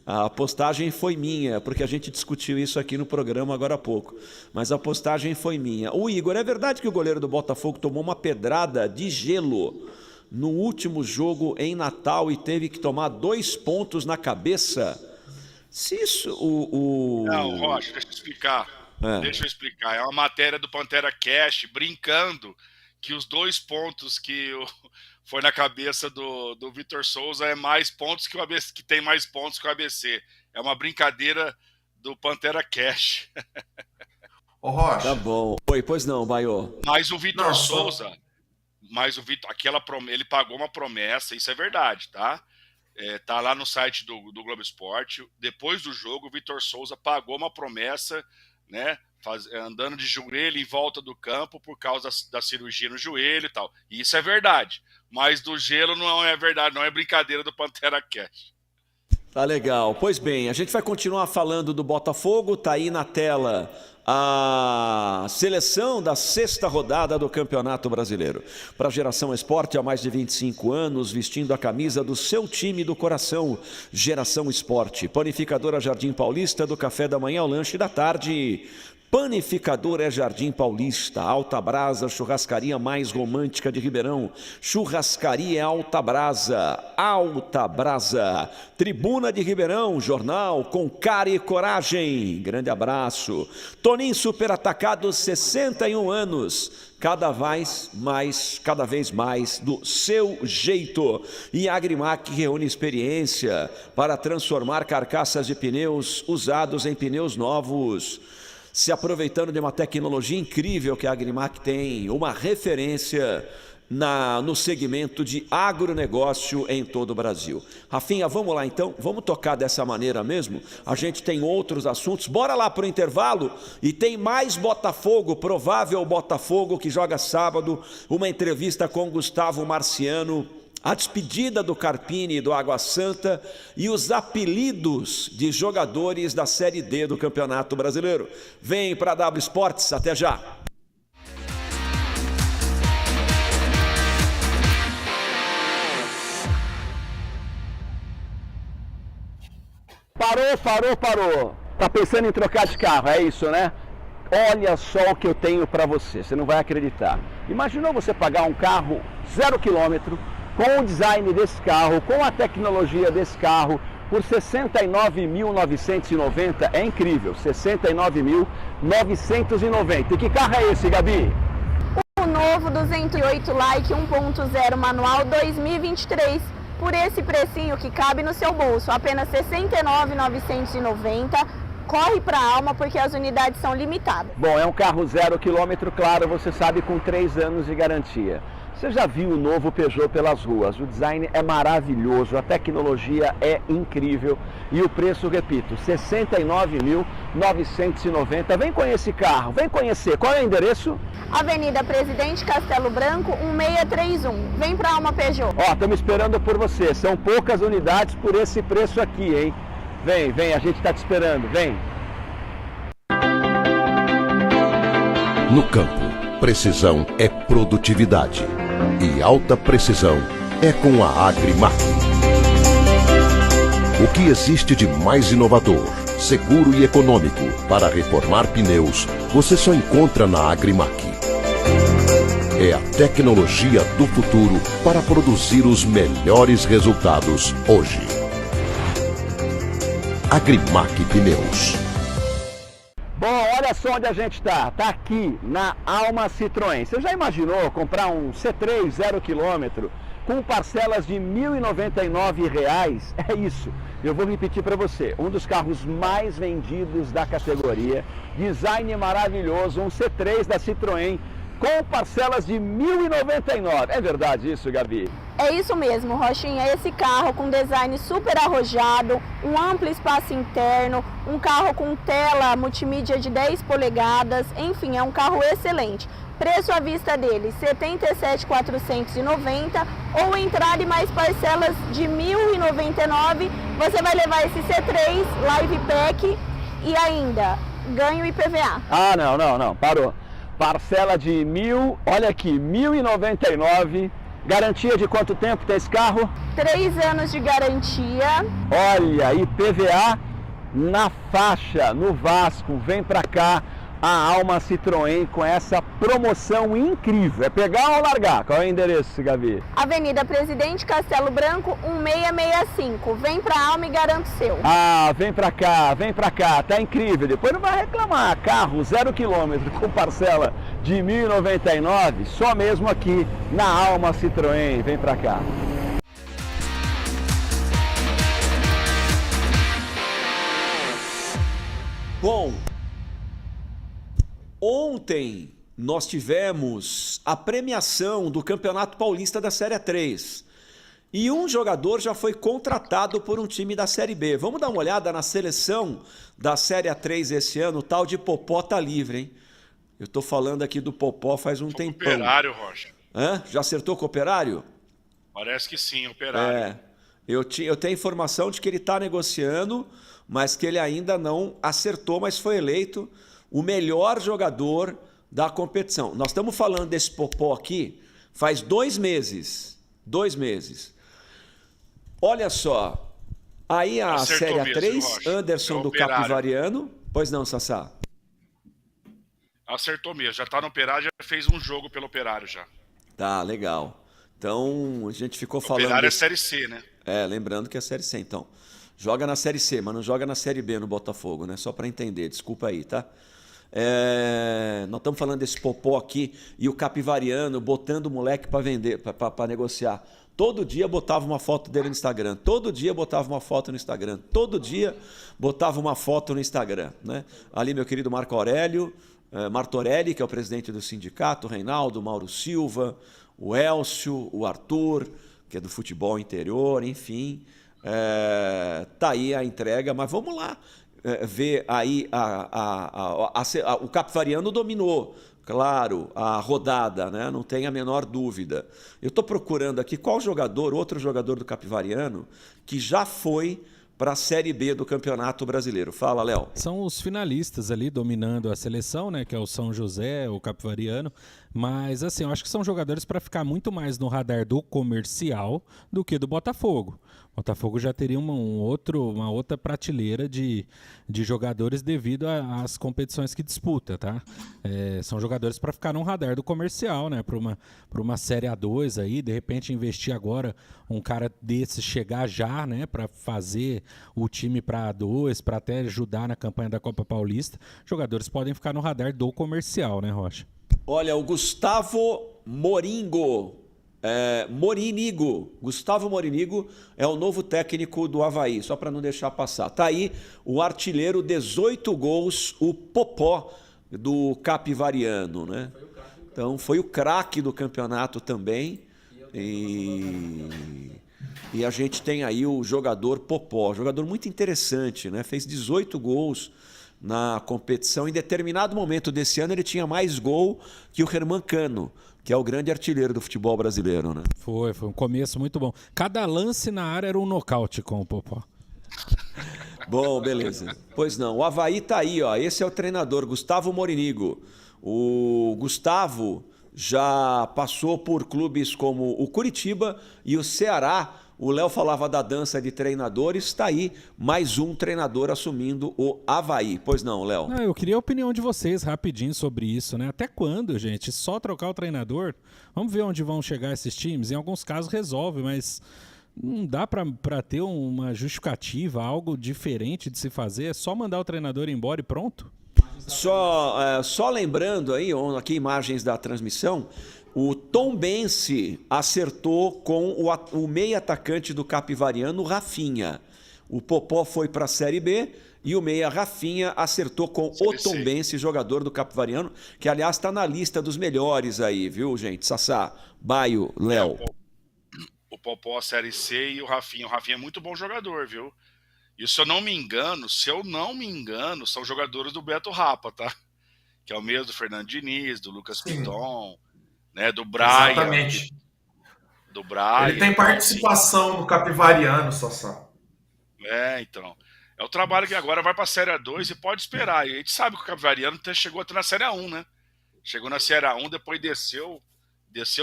A postagem foi minha, porque a gente discutiu isso aqui no programa agora há pouco. Mas a postagem foi minha. O Igor, é verdade que o goleiro do Botafogo tomou uma pedrada de gelo no último jogo em Natal e teve que tomar 2 pontos na cabeça? Se isso... Não, Rocha, deixa eu explicar. Deixa eu explicar. É uma matéria do Pantera Cash brincando que os 2 pontos que foi na cabeça do Vitor Souza é mais pontos que o ABC, que tem mais pontos que o ABC. É uma brincadeira do Pantera Cash. Ô, Rocha. Tá bom. Oi, pois não, Baio. Mas o Vitor Souza... Mas o Vitor, ele pagou uma promessa, isso é verdade, tá? Tá lá no site do Globo Esporte. Depois do jogo, o Vitor Souza pagou uma promessa, né? Andando de joelho em volta do campo por causa da cirurgia no joelho e tal. E isso é verdade. Mas do gelo não é verdade, não é brincadeira do Pantera Cash. Tá legal. Pois bem, a gente vai continuar falando do Botafogo. Tá aí na tela a seleção da 6ª rodada do Campeonato Brasileiro. Para a Geração Esporte, há mais de 25 anos, vestindo a camisa do seu time do coração. Geração Esporte, panificadora Jardim Paulista, do café da manhã ao lanche da tarde. Panificadora Jardim Paulista, Alta Brasa, churrascaria mais romântica de Ribeirão. Churrascaria Alta Brasa, Alta Brasa. Tribuna de Ribeirão, jornal com cara e coragem. Grande abraço. Toninho Super Atacado, 61 anos. Cada vez mais do seu jeito. E a Agrimac reúne experiência para transformar carcaças de pneus usados em pneus novos. Se aproveitando de uma tecnologia incrível que a Agrimac tem, uma referência no segmento de agronegócio em todo o Brasil. Rafinha, vamos lá então, vamos tocar dessa maneira mesmo? A gente tem outros assuntos, bora lá para o intervalo e tem mais Botafogo, provável Botafogo que joga sábado, uma entrevista com Gustavo Marciano, a despedida do Carpini e do Água Santa e os apelidos de jogadores da Série D do Campeonato Brasileiro. Vem para a W Sports, até já! Parou. Tá pensando em trocar de carro, é isso, né? Olha só o que eu tenho para você não vai acreditar. Imaginou você pagar um carro 0 km, com o design desse carro, com a tecnologia desse carro, por R$ 69.990, é incrível, R$ 69.990. E que carro é esse, Gabi? O novo 208 Like 1.0 manual 2023, por esse precinho que cabe no seu bolso, apenas R$ 69.990, corre para a Alma porque as unidades são limitadas. Bom, é um carro 0 km, claro, você sabe, com 3 anos de garantia. Você já viu o novo Peugeot pelas ruas, o design é maravilhoso, a tecnologia é incrível e o preço, repito, R$ 69.990. Vem conhecer esse carro, vem conhecer. Qual é o endereço? Avenida Presidente Castelo Branco, 1631. Vem pra Alma Peugeot. Ó, estamos esperando por você, são poucas unidades por esse preço aqui, hein? Vem, vem, a gente está te esperando, vem. No campo, precisão é produtividade. E alta precisão é com a Agrimac. O que existe de mais inovador, seguro e econômico para reformar pneus, você só encontra na Agrimac. É a tecnologia do futuro para produzir os melhores resultados hoje. Agrimac Pneus. Bom, olha só onde a gente está. Está aqui na Alma Citroën. Você já imaginou comprar um C3 0 km com parcelas de R$ 1.099? É isso. Eu vou repetir para você. Um dos carros mais vendidos da categoria. Design maravilhoso. Um C3 da Citroën com parcelas de R$ 1.099. É verdade isso, Gabi? É isso mesmo, Rochinha. Esse carro com design super arrojado, um amplo espaço interno, um carro com tela multimídia de 10 polegadas, enfim, é um carro excelente. Preço à vista dele, R$ 77.490 ou entrada e mais parcelas de R$ 1.099. Você vai levar esse C3 Live Pack e ainda ganho IPVA. Ah, não, parou. Parcela de olha aqui, R$ 1.099. Garantia de quanto tempo tem esse carro? 3 anos de garantia. Olha, IPVA na faixa, no Vasco. Vem pra cá a Alma Citroën com essa promoção incrível. É pegar ou largar? Qual é o endereço, Gabi? Avenida Presidente Castelo Branco, 1665. Vem pra Alma e garante o seu. Ah, vem pra cá, tá incrível. Depois não vai reclamar. Carro 0 km com parcela de R$ 1.099, só mesmo aqui na Alma Citroën. Vem pra cá. Bom, ontem nós tivemos a premiação do Campeonato Paulista da Série 3 e um jogador já foi contratado por um time da Série B. Vamos dar uma olhada na seleção da Série 3 esse ano. O tal de Popó tá livre, hein? Eu tô falando aqui do Popó faz um tempão. Operário, Rocha. Hã? Já acertou com o Operário? Parece que sim, Operário. É. Eu tenho informação de que ele está negociando, mas que ele ainda não acertou, mas foi eleito o melhor jogador da competição. Nós estamos falando desse Popó aqui faz 2 meses. 2 meses. Olha só. Aí a Acertou Série mesmo, 3, Rocha. Anderson É do Operário. Capivariano. Pois não, Sassá? Acertou mesmo. Já tá no Operário, já fez um jogo pelo Operário já. Tá, legal. Então, a gente ficou falando... Operário é Série C, né? É, lembrando que é Série C, então. Joga na Série C, mas não joga na Série B no Botafogo, né? Só para entender, desculpa aí, tá? Nós estamos falando desse Popó aqui e o Capivariano botando o moleque para vender, para negociar. Todo dia botava uma foto dele no Instagram, todo dia botava uma foto no Instagram, todo dia botava uma foto no Instagram, né? Ali meu querido Marco Aurélio, Martorelli, que é o presidente do sindicato, o Reinaldo, o Mauro Silva, o Elcio, o Arthur, que é do futebol interior, enfim. Tá aí a entrega, mas vamos lá ver aí o Capivariano dominou, claro, a rodada, né? Não tem a menor dúvida. Eu estou procurando aqui qual jogador, outro jogador do Capivariano, que já foi para a Série B do Campeonato Brasileiro. Fala, Léo. São os finalistas ali dominando a seleção, né? Que é o São José, o Capivariano. Mas, assim, eu acho que são jogadores para ficar muito mais no radar do comercial do que do Botafogo. O Botafogo já teria uma outra prateleira de jogadores devido às competições que disputa, tá? São jogadores para ficar no radar do comercial, né? Para uma Série A2 aí, de repente investir agora um cara desse chegar já, né? Para fazer o time para A2, para até ajudar na campanha da Copa Paulista. Jogadores podem ficar no radar do comercial, né, Rocha? Olha, o Gustavo Moringo Morinigo. Gustavo Morinigo é o novo técnico do Avaí, só para não deixar passar. Tá aí o artilheiro, 18 gols, o Popó do Capivariano, né? Então foi o craque do campeonato também. E a gente tem aí o jogador Popó, jogador muito interessante, né? Fez 18 gols na competição. Em determinado momento desse ano ele tinha mais gol que o Herman Cano, que é o grande artilheiro do futebol brasileiro, né? Foi um começo muito bom. Cada lance na área era um nocaute com o Popó. Bom, beleza. Pois não, o Avaí tá aí, ó. Esse é o treinador, Gustavo Morinigo. O Gustavo já passou por clubes como o Curitiba e o Ceará. O Léo falava da dança de treinadores, está aí mais um treinador assumindo o Avaí. Pois não, Léo? Não, eu queria a opinião de vocês rapidinho sobre isso, né? Até quando, gente? Só trocar o treinador? Vamos ver onde vão chegar esses times. Em alguns casos resolve, mas não dá para ter uma justificativa, algo diferente de se fazer? É só mandar o treinador embora e pronto? Só lembrando aí, aqui imagens da transmissão, o Tombense acertou com o meia atacante do Capivariano, Rafinha. O Popó foi para a Série B e o meia Rafinha acertou com o Tombense, jogador do Capivariano, que aliás está na lista dos melhores aí, viu, gente? Sassá, Baio, Léo. O Popó Série C e o Rafinha. O Rafinha é muito bom jogador, viu? E se eu não me engano, são jogadores do Beto Rapa, tá? Que é o mesmo do Fernando Diniz, do Lucas Piton, né? Do Brian. Exatamente. Do Brian. Ele tem participação no Capivariano, Sassá. Então. É o trabalho que agora vai para a Série A2 e pode esperar. E a gente sabe que o Capivariano chegou até na Série A1, né? Chegou na Série A1, depois desceu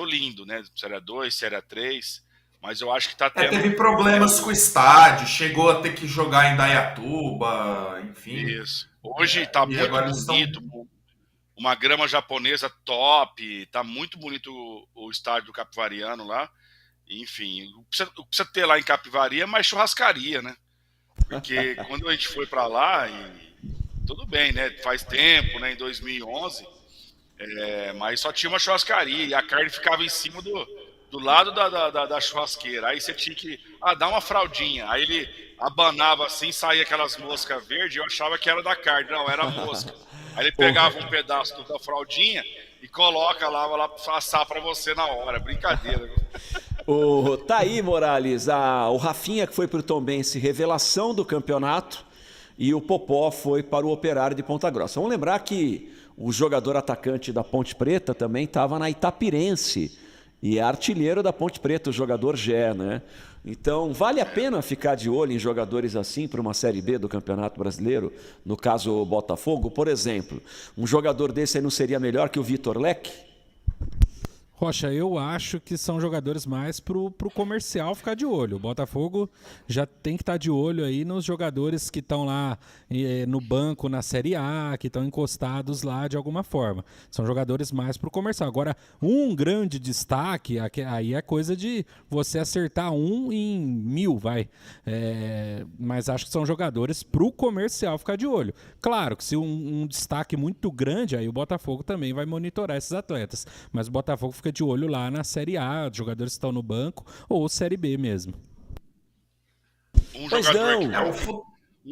lindo, né? Série A2, Série A3. Mas eu acho que tá tendo... Teve problemas com o estádio, chegou a ter que jogar em Dayatuba, enfim. Isso. Hoje tá muito bonito, uma grama japonesa top, tá muito bonito o estádio do Capivariano lá. Enfim, o que precisa ter lá em Capivari é mais churrascaria, né? Porque quando a gente foi para lá, tudo bem, né? Faz tempo, né? Em 2011, mas só tinha uma churrascaria e a carne ficava em cima do lado da churrasqueira. Aí você tinha que dar uma fraldinha. Aí ele abanava assim, saía aquelas moscas verdes, eu achava que era da carne. Não, era mosca. Aí ele pegava um pedaço da fraldinha e coloca lá pra assar pra você na hora. Brincadeira. Tá aí, Morales. O Rafinha, que foi pro Tombense, revelação do campeonato, e o Popó foi para o Operário de Ponta Grossa. Vamos lembrar que o jogador atacante da Ponte Preta também estava na Itapirense. E é artilheiro da Ponte Preta, o jogador Gé, né? Então, vale a pena ficar de olho em jogadores assim para uma Série B do Campeonato Brasileiro? No caso, o Botafogo, por exemplo. Um jogador desse aí não seria melhor que o Vitor Leque? Rocha, eu acho que são jogadores mais pro comercial ficar de olho. O Botafogo já tem que estar de olho aí nos jogadores que estão lá no banco na Série A, que estão encostados lá de alguma forma. São jogadores mais pro comercial. Agora, um grande destaque, aí é coisa de você acertar 1 em 1000, vai. Mas acho que são jogadores pro comercial ficar de olho. Claro que se um destaque muito grande, aí o Botafogo também vai monitorar esses atletas. Mas o Botafogo fica de olho lá na Série A, jogadores que estão no banco, ou Série B mesmo. Um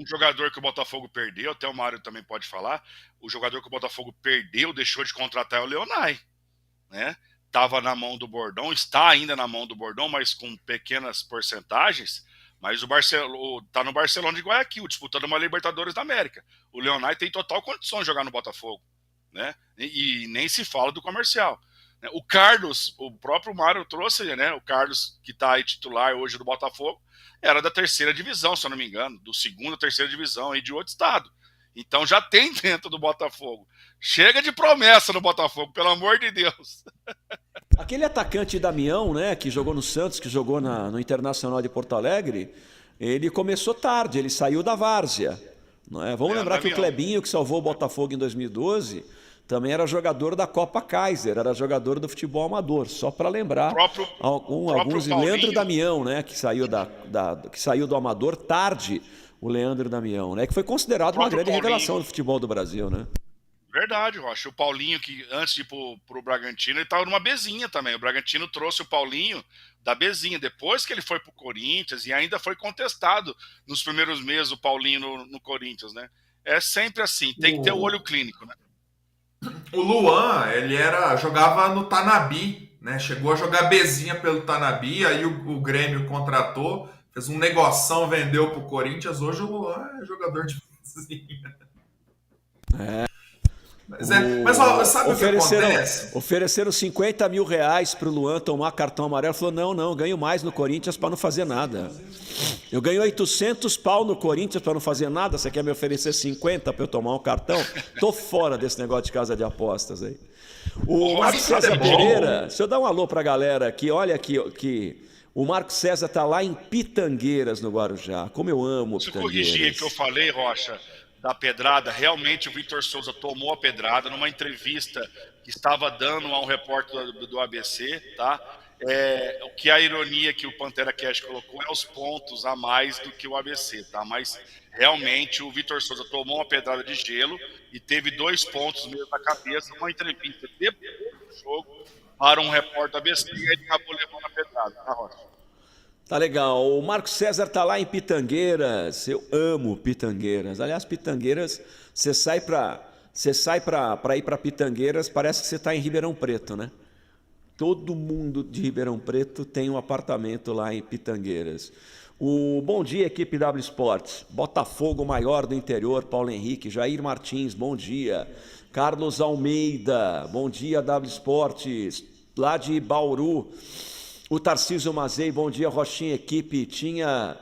jogador que o Botafogo perdeu, até o Mário também pode falar, o jogador que o Botafogo perdeu, deixou de contratar é o Leonai, né? Estava na mão do Bordão, está ainda na mão do Bordão, mas com pequenas porcentagens, mas tá no Barcelona de Guayaquil, disputando uma Libertadores da América. O Leonai tem total condição de jogar no Botafogo, né? E nem se fala do comercial. O Carlos, o próprio Mário trouxe, né? O Carlos, que está aí titular hoje do Botafogo, era da 3ª divisão, se eu não me engano, do 2ª, 3ª divisão aí de outro estado. Então já tem dentro do Botafogo. Chega de promessa no Botafogo, pelo amor de Deus. Aquele atacante Damião, né, que jogou no Santos, que jogou no Internacional de Porto Alegre, ele começou tarde, ele saiu da várzea. Não é? Vamos lembrar que o Clebinho, que salvou o Botafogo em 2012... também era jogador da Copa Kaiser, era jogador do futebol amador, só para lembrar alguns. Leandro Damião, né, que saiu do amador tarde, o Leandro Damião, né, que foi considerado uma grande revelação do futebol do Brasil, né? Verdade, Rocha. O Paulinho, que antes de ir pro Bragantino, ele estava numa Bezinha também. O Bragantino trouxe o Paulinho da Bezinha, depois que ele foi pro Corinthians, e ainda foi contestado nos primeiros meses o Paulinho no Corinthians, né? É sempre assim, tem que ter o olho clínico, né? O Luan, ele jogava no Tanabi, né? Chegou a jogar Bezinha pelo Tanabi, aí o Grêmio contratou, fez um negoção, vendeu pro Corinthians. Hoje o Luan é jogador de Bezinha. Mas ó, sabe o que acontece? Ofereceram 50 mil reais pro Luan tomar cartão amarelo. Falou, não, ganho mais no Corinthians para não fazer nada. Eu ganho 800 pau no Corinthians para não fazer nada. Você quer me oferecer 50 para eu tomar um cartão? Tô fora desse negócio de casa de apostas aí. O Marcos César Pereira, deixa eu dar um alô pra galera aqui. Olha aqui que o Marcos César tá lá em Pitangueiras, no Guarujá. Como eu amo Pitangueiras. Se corrigir que eu falei, Rocha, da pedrada, realmente o Vitor Souza tomou a pedrada numa entrevista que estava dando a um repórter do ABC, tá? O que a ironia que o Pantera Cash colocou é os pontos a mais do que o ABC, tá? Mas realmente o Vitor Souza tomou uma pedrada de gelo e teve 2 pontos mesmo na cabeça numa entrevista depois do jogo para um repórter do ABC e ele acabou levando a pedrada, tá, Rocha? Tá legal. O Marcos César tá lá em Pitangueiras. Eu amo Pitangueiras. Aliás, Pitangueiras, você sai para ir para Pitangueiras, parece que você tá em Ribeirão Preto, né? Todo mundo de Ribeirão Preto tem um apartamento lá em Pitangueiras. Bom dia, equipe W Sports. Botafogo maior do interior, Paulo Henrique. Jair Martins, bom dia. Carlos Almeida, bom dia, W Sports. Lá de Bauru. O Tarcísio Mazei, bom dia, Rochinha, equipe, tinha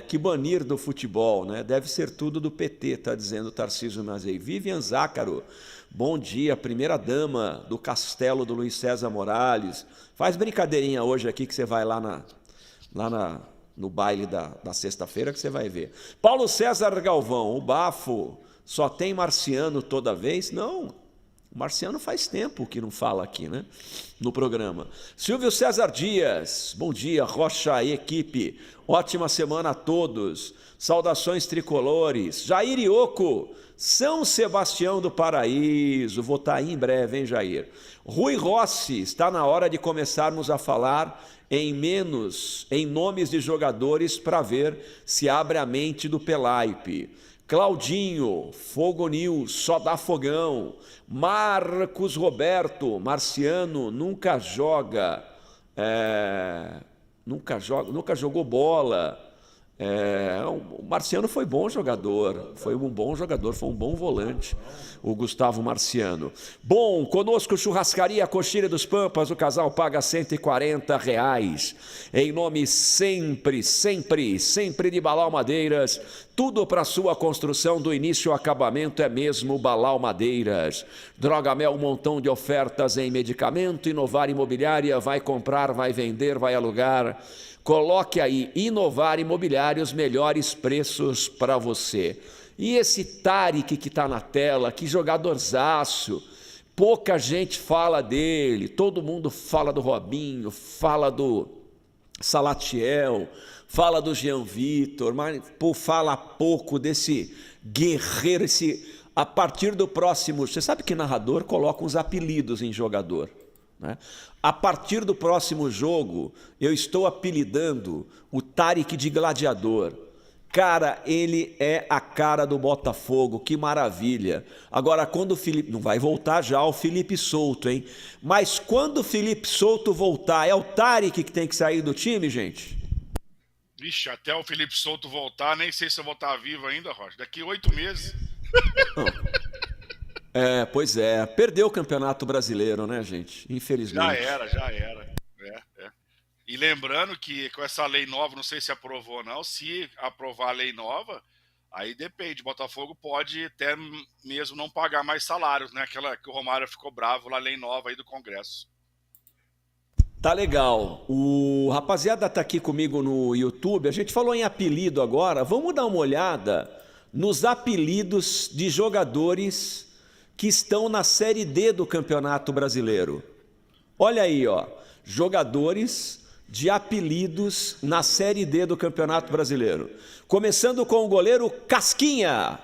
que banir do futebol, né? Deve ser tudo do PT, tá dizendo o Tarcísio Mazei. Vivian Zácaro, bom dia, primeira dama do Castelo do Luiz César Morales. Faz brincadeirinha hoje aqui que você vai lá no baile da sexta-feira que você vai ver. Paulo César Galvão, o bafo, só tem Marciano toda vez? Não. O Marciano faz tempo que não fala aqui, né? No programa. Silvio César Dias, bom dia, Rocha e equipe. Ótima semana a todos. Saudações tricolores. Jair Ioco, São Sebastião do Paraíso. Vou estar aí em breve, hein, Jair? Rui Rossi, está na hora de começarmos a falar em nomes de jogadores para ver se abre a mente do Pelaipe. Claudinho, Fogo News, só dá fogão. Marcos Roberto, Marciano nunca jogou bola. O Marciano foi bom jogador, foi um bom volante, o Gustavo Marciano. Bom, conosco Churrascaria Coxilha dos Pampas, o casal paga R$140, em nome sempre de Balau Madeiras, tudo para sua construção do início ao acabamento é mesmo Balau Madeiras. Drogamel, um montão de ofertas em medicamento, Inovar Imobiliária, vai comprar, vai vender, vai alugar. Coloque aí, Inovar Imobiliário, os melhores preços para você. E esse Tarik que está na tela, que jogadorzaço, pouca gente fala dele, todo mundo fala do Robinho, fala do Salatiel, fala do Jean Vitor, mas fala pouco desse guerreiro, a partir do próximo... Você sabe que narrador coloca uns apelidos em jogador, né? A partir do próximo jogo, eu estou apelidando o Tarik de gladiador. Cara, ele é a cara do Botafogo, que maravilha. Agora, quando o Felipe... Não vai voltar já o Felipe Souto, hein? Mas quando o Felipe Souto voltar, é o Tarik que tem que sair do time, gente? Vixe, até o Felipe Souto voltar, nem sei se eu vou estar vivo ainda, Rocha. Daqui 8 meses. Pois é. Perdeu o Campeonato Brasileiro, né, gente? Infelizmente. Já era. E lembrando que com essa lei nova, não sei se aprovou ou não, se aprovar a lei nova, aí depende. Botafogo pode até mesmo não pagar mais salários, né? Aquela que o Romário ficou bravo, a lei nova aí do Congresso. Tá legal. O rapaziada tá aqui comigo no YouTube. A gente falou em apelido agora. Vamos dar uma olhada nos apelidos de jogadores que estão na Série D do Campeonato Brasileiro. Olha aí, ó. Jogadores de apelidos na Série D do Campeonato Brasileiro. Começando com o goleiro Casquinha.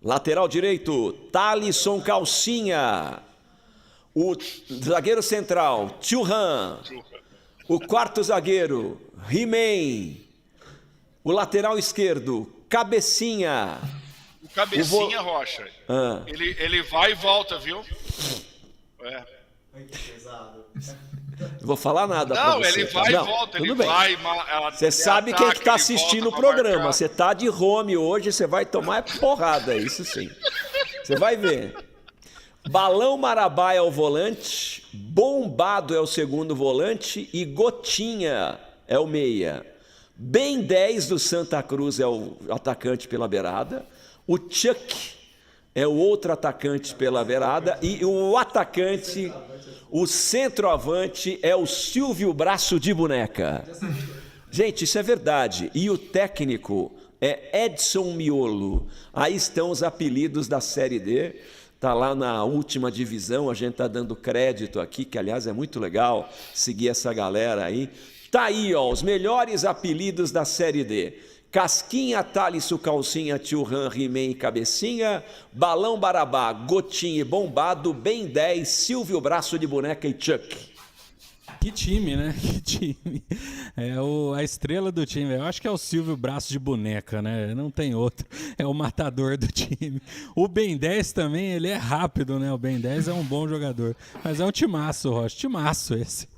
Lateral direito, Thalisson Calcinha. O zagueiro central, Thuram. O quarto zagueiro, He-Man. O lateral esquerdo, Cabecinha. O Cabecinha, Rocha, ele vai e volta, viu? Não vou falar nada pra você. Não, ele vai e volta. Tudo Ele bem. vai... Você sabe quem é que tá assistindo o programa. Você tá de home hoje, você vai tomar porrada, isso sim. Você vai ver. Balão Marabá é o volante, Bombado é o segundo volante e Gotinha é o meia. Ben 10 do Santa Cruz é o atacante pela beirada, o Chuck é o outro atacante pela beirada e o atacante, o centroavante é o Silvio Braço de Boneca. Gente, isso é verdade. E o técnico é Edson Miolo. Aí estão os apelidos da Série D. Está lá na última divisão, a gente está dando crédito aqui, que aliás é muito legal seguir essa galera aí. Tá aí, ó, os melhores apelidos da Série D. Casquinha, Thalisson, Calcinha, Thuram, He-Man e Cabecinha, Balão Barabá, Gotinha e Bombado, Ben 10, Silvio Braço de Boneca e Chuck. Que time, né? Que time. É a estrela do time. Eu acho que é o Silvio Braço de Boneca, né? Não tem outro. É o matador do time. O Ben 10 também, ele é rápido, né? O Ben 10 é um bom jogador. Mas é um timaço, Rocha. Timaço esse.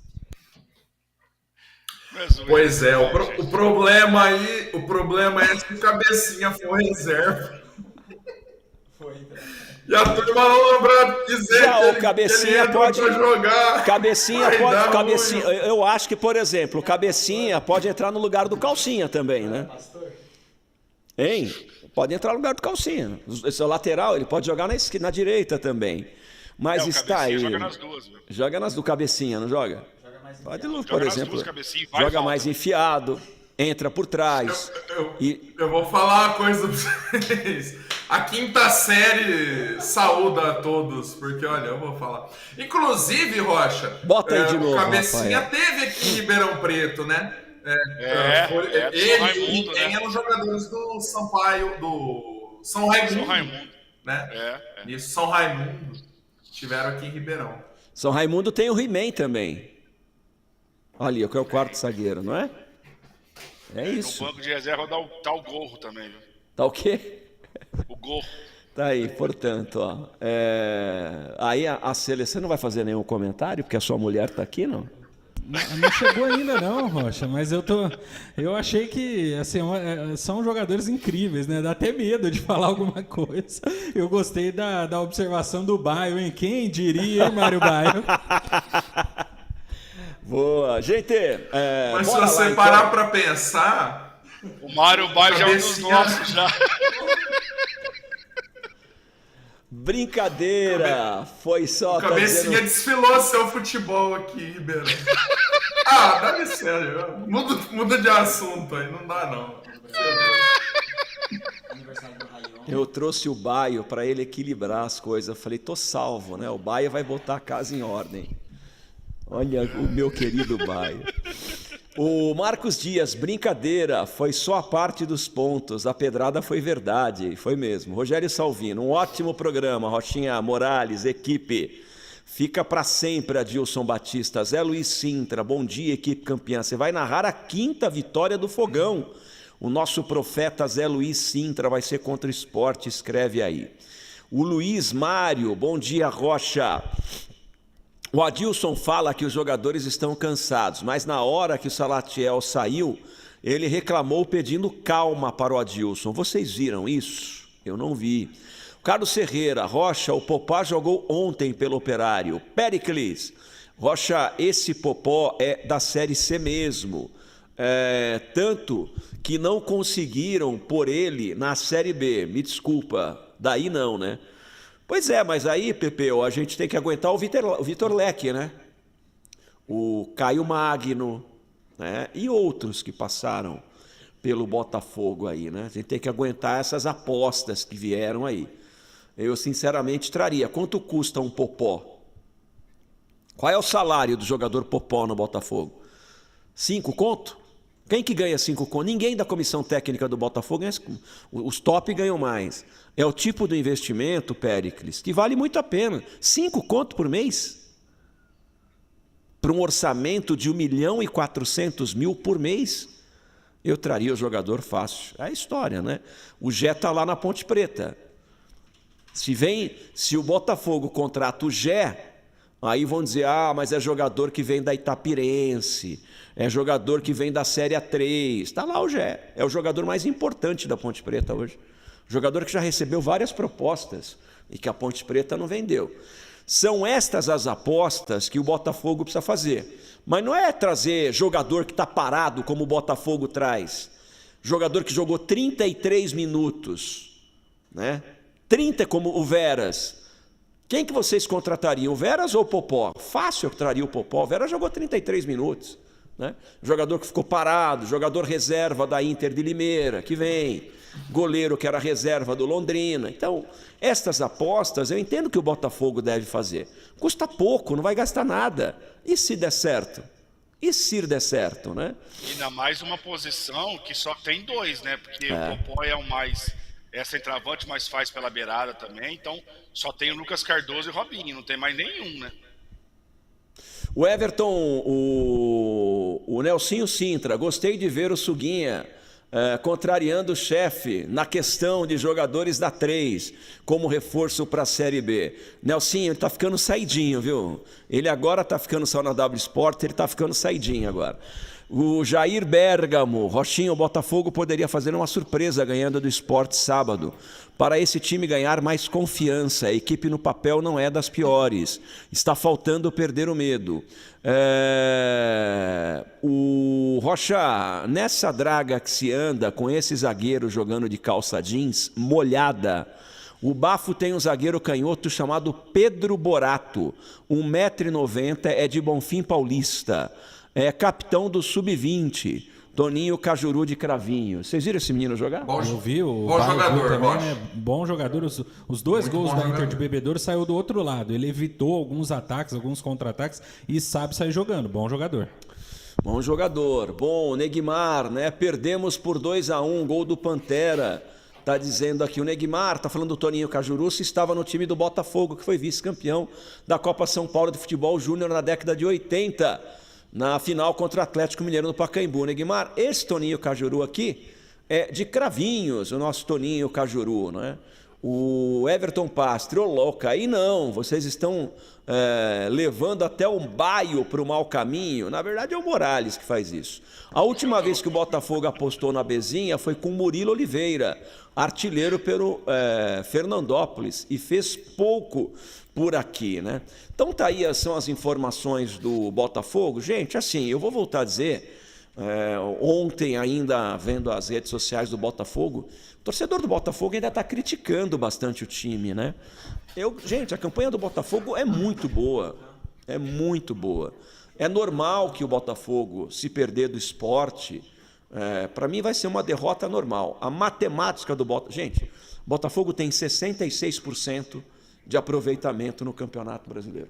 Pois é, o problema é se o Cabecinha for reserva. E a turma não lembra dizer Já, que o Cabecinha pode jogar. Cabecinha, eu acho que, por exemplo, o Cabecinha pode entrar no lugar do Calcinha também, né? Hein? Pode entrar no lugar do Calcinha. Esse é o lateral, ele pode jogar na direita também. Mas está aí. Joga nas duas, viu? Joga nas do Cabecinha, não joga? Pode, por exemplo, duas, joga mais enfiado, entra por trás. Eu vou falar uma coisa pra vocês. A quinta série saúda a todos, porque olha, eu vou falar. Inclusive, Rocha, bota aí de novo, o Cabecinha Rafael. teve aqui em Ribeirão Preto, né? Ele e quem eram os jogadores do Sampaio, do São Raimundo. Né? Isso, São Raimundo. Estiveram aqui em Ribeirão. São Raimundo tem o He-Man também. Ali, que é o quarto zagueiro, não é? É isso. No banco de reserva tá o Gorro também, viu? Tá o quê? O Gorro. Tá aí, portanto, ó. Aí a seleção não vai fazer nenhum comentário, porque a sua mulher tá aqui, não? Não chegou ainda não, Rocha, mas eu achei que assim, são jogadores incríveis, né? Dá até medo de falar alguma coisa. Eu gostei da observação do Baio, hein? Quem diria, hein, Mário Baio? Boa, gente. Mas se você parar para pensar, o Mário Baio já é um dos nossos já. Brincadeira, foi só. O Cabecinha desfilou seu futebol aqui, Ribeirão. Dá licença, muda de assunto aí, não dá não. Eu trouxe o Baio para ele equilibrar as coisas. Eu falei, tô salvo, né? O Baio vai botar a casa em ordem. Olha o meu querido Baio. O Marcos Dias, brincadeira, foi só a parte dos pontos, a pedrada foi verdade, foi mesmo. Rogério Salvino, um ótimo programa, Rochinha, Morales, equipe. Fica para sempre, Adilson Batista. Zé Luiz Sintra, bom dia, equipe campeã. Você vai narrar a 5ª vitória do Fogão. O nosso profeta Zé Luiz Sintra vai ser contra o Sport, escreve aí. O Luiz Mário, bom dia, Rocha. O Adilson fala que os jogadores estão cansados, mas na hora que o Salatiel saiu, ele reclamou pedindo calma para o Adilson. Vocês viram isso? Eu não vi. Carlos Ferreira, Rocha, o Popó jogou ontem pelo Operário. Pericles, Rocha, esse Popó é da Série C mesmo. Tanto que não conseguiram pôr ele na Série B. Me desculpa, daí não, né? Pois é, mas aí, Pepeu, a gente tem que aguentar o Vitor Leque, né? O Caio Magno, né? E outros que passaram pelo Botafogo aí, né? A gente tem que aguentar essas apostas que vieram aí. Eu, sinceramente, traria. Quanto custa um Popó? Qual é o salário do jogador Popó no Botafogo? 5 conto? Quem que ganha 5 conto? Ninguém da comissão técnica do Botafogo ganha. Os top ganham mais. É o tipo do investimento, Péricles, que vale muito a pena. 5 conto por mês? Para um orçamento de 1.400.000 por mês, eu traria o jogador fácil. É a história, né? O Gé está lá na Ponte Preta. Se o Botafogo contrata o Gé, aí vão dizer, mas é jogador que vem da Itapirense, é jogador que vem da Série A3. Está lá o Gé, é o jogador mais importante da Ponte Preta hoje. Jogador que já recebeu várias propostas e que a Ponte Preta não vendeu. São estas as apostas que o Botafogo precisa fazer. Mas não é trazer jogador que está parado, como o Botafogo traz. Jogador que jogou 33 minutos, né? 30 como o Veras. Quem que vocês contratariam, o Veras ou o Popó? Fácil eu traria o Popó. O Veras jogou 33 minutos. Né? Jogador que ficou parado, jogador reserva da Inter de Limeira, que vem. Goleiro que era reserva do Londrina. Então, estas apostas eu entendo que o Botafogo deve fazer. Custa pouco, não vai gastar nada. E se der certo? E se der certo, né? Ainda mais uma posição que só tem 2, né? Porque o Popó é o mais... É centroavante, mas faz pela beirada também. Então, só tem o Lucas Cardoso e o Robinho. Não tem mais nenhum, né? O Everton, o Nelsinho Sintra, gostei de ver o Suguinha contrariando o chefe na questão de jogadores da 3 como reforço para a Série B. Nelsinho, ele está ficando saidinho, viu? Ele agora está ficando só na W Sport, ele está ficando saidinho agora. O Jair Bergamo, Rochinho, o Botafogo poderia fazer uma surpresa ganhando do Sport sábado. Para esse time ganhar mais confiança, a equipe no papel não é das piores. Está faltando perder o medo. O Rocha, nessa draga que se anda com esse zagueiro jogando de calça jeans molhada, o Bafo tem um zagueiro canhoto chamado Pedro Borato, 1,90 m, é de Bonfim Paulista. É capitão do Sub-20, Toninho Cajuru de Cravinho. Vocês viram esse menino jogar? Eu vi, o bom jogador também, né? Bom jogador. Os 2 gols da Inter de Bebedouro saiu do outro lado. Ele evitou alguns ataques, alguns contra-ataques e sabe sair jogando. Bom jogador. Bom jogador. Bom, Neguimar, né? Perdemos por 2-1, gol do Pantera. Tá dizendo aqui o Neguimar, tá falando do Toninho Cajuru, se estava no time do Botafogo, que foi vice-campeão da Copa São Paulo de Futebol Júnior na década de 80. Na final contra o Atlético Mineiro no Pacaembu. Neguimar, esse Toninho Cajuru aqui é de Cravinhos, o nosso Toninho Cajuru, né? O Everton Pastre, ô louca, aí não, vocês estão levando até um baio para o mau caminho. Na verdade é o Morales que faz isso. A última vez que o Botafogo apostou na Bezinha foi com o Murilo Oliveira, artilheiro pelo Fernandópolis, e fez pouco por aqui, né? Então tá aí, são as informações do Botafogo. Gente, assim, eu vou voltar a dizer, ontem ainda vendo as redes sociais do Botafogo, o torcedor do Botafogo ainda está criticando bastante o time, né? Gente, a campanha do Botafogo é muito boa, é muito boa. É normal que o Botafogo, se perder do Sport, para mim vai ser uma derrota normal. A matemática do Botafogo... Gente, o Botafogo tem 66% de aproveitamento no Campeonato Brasileiro.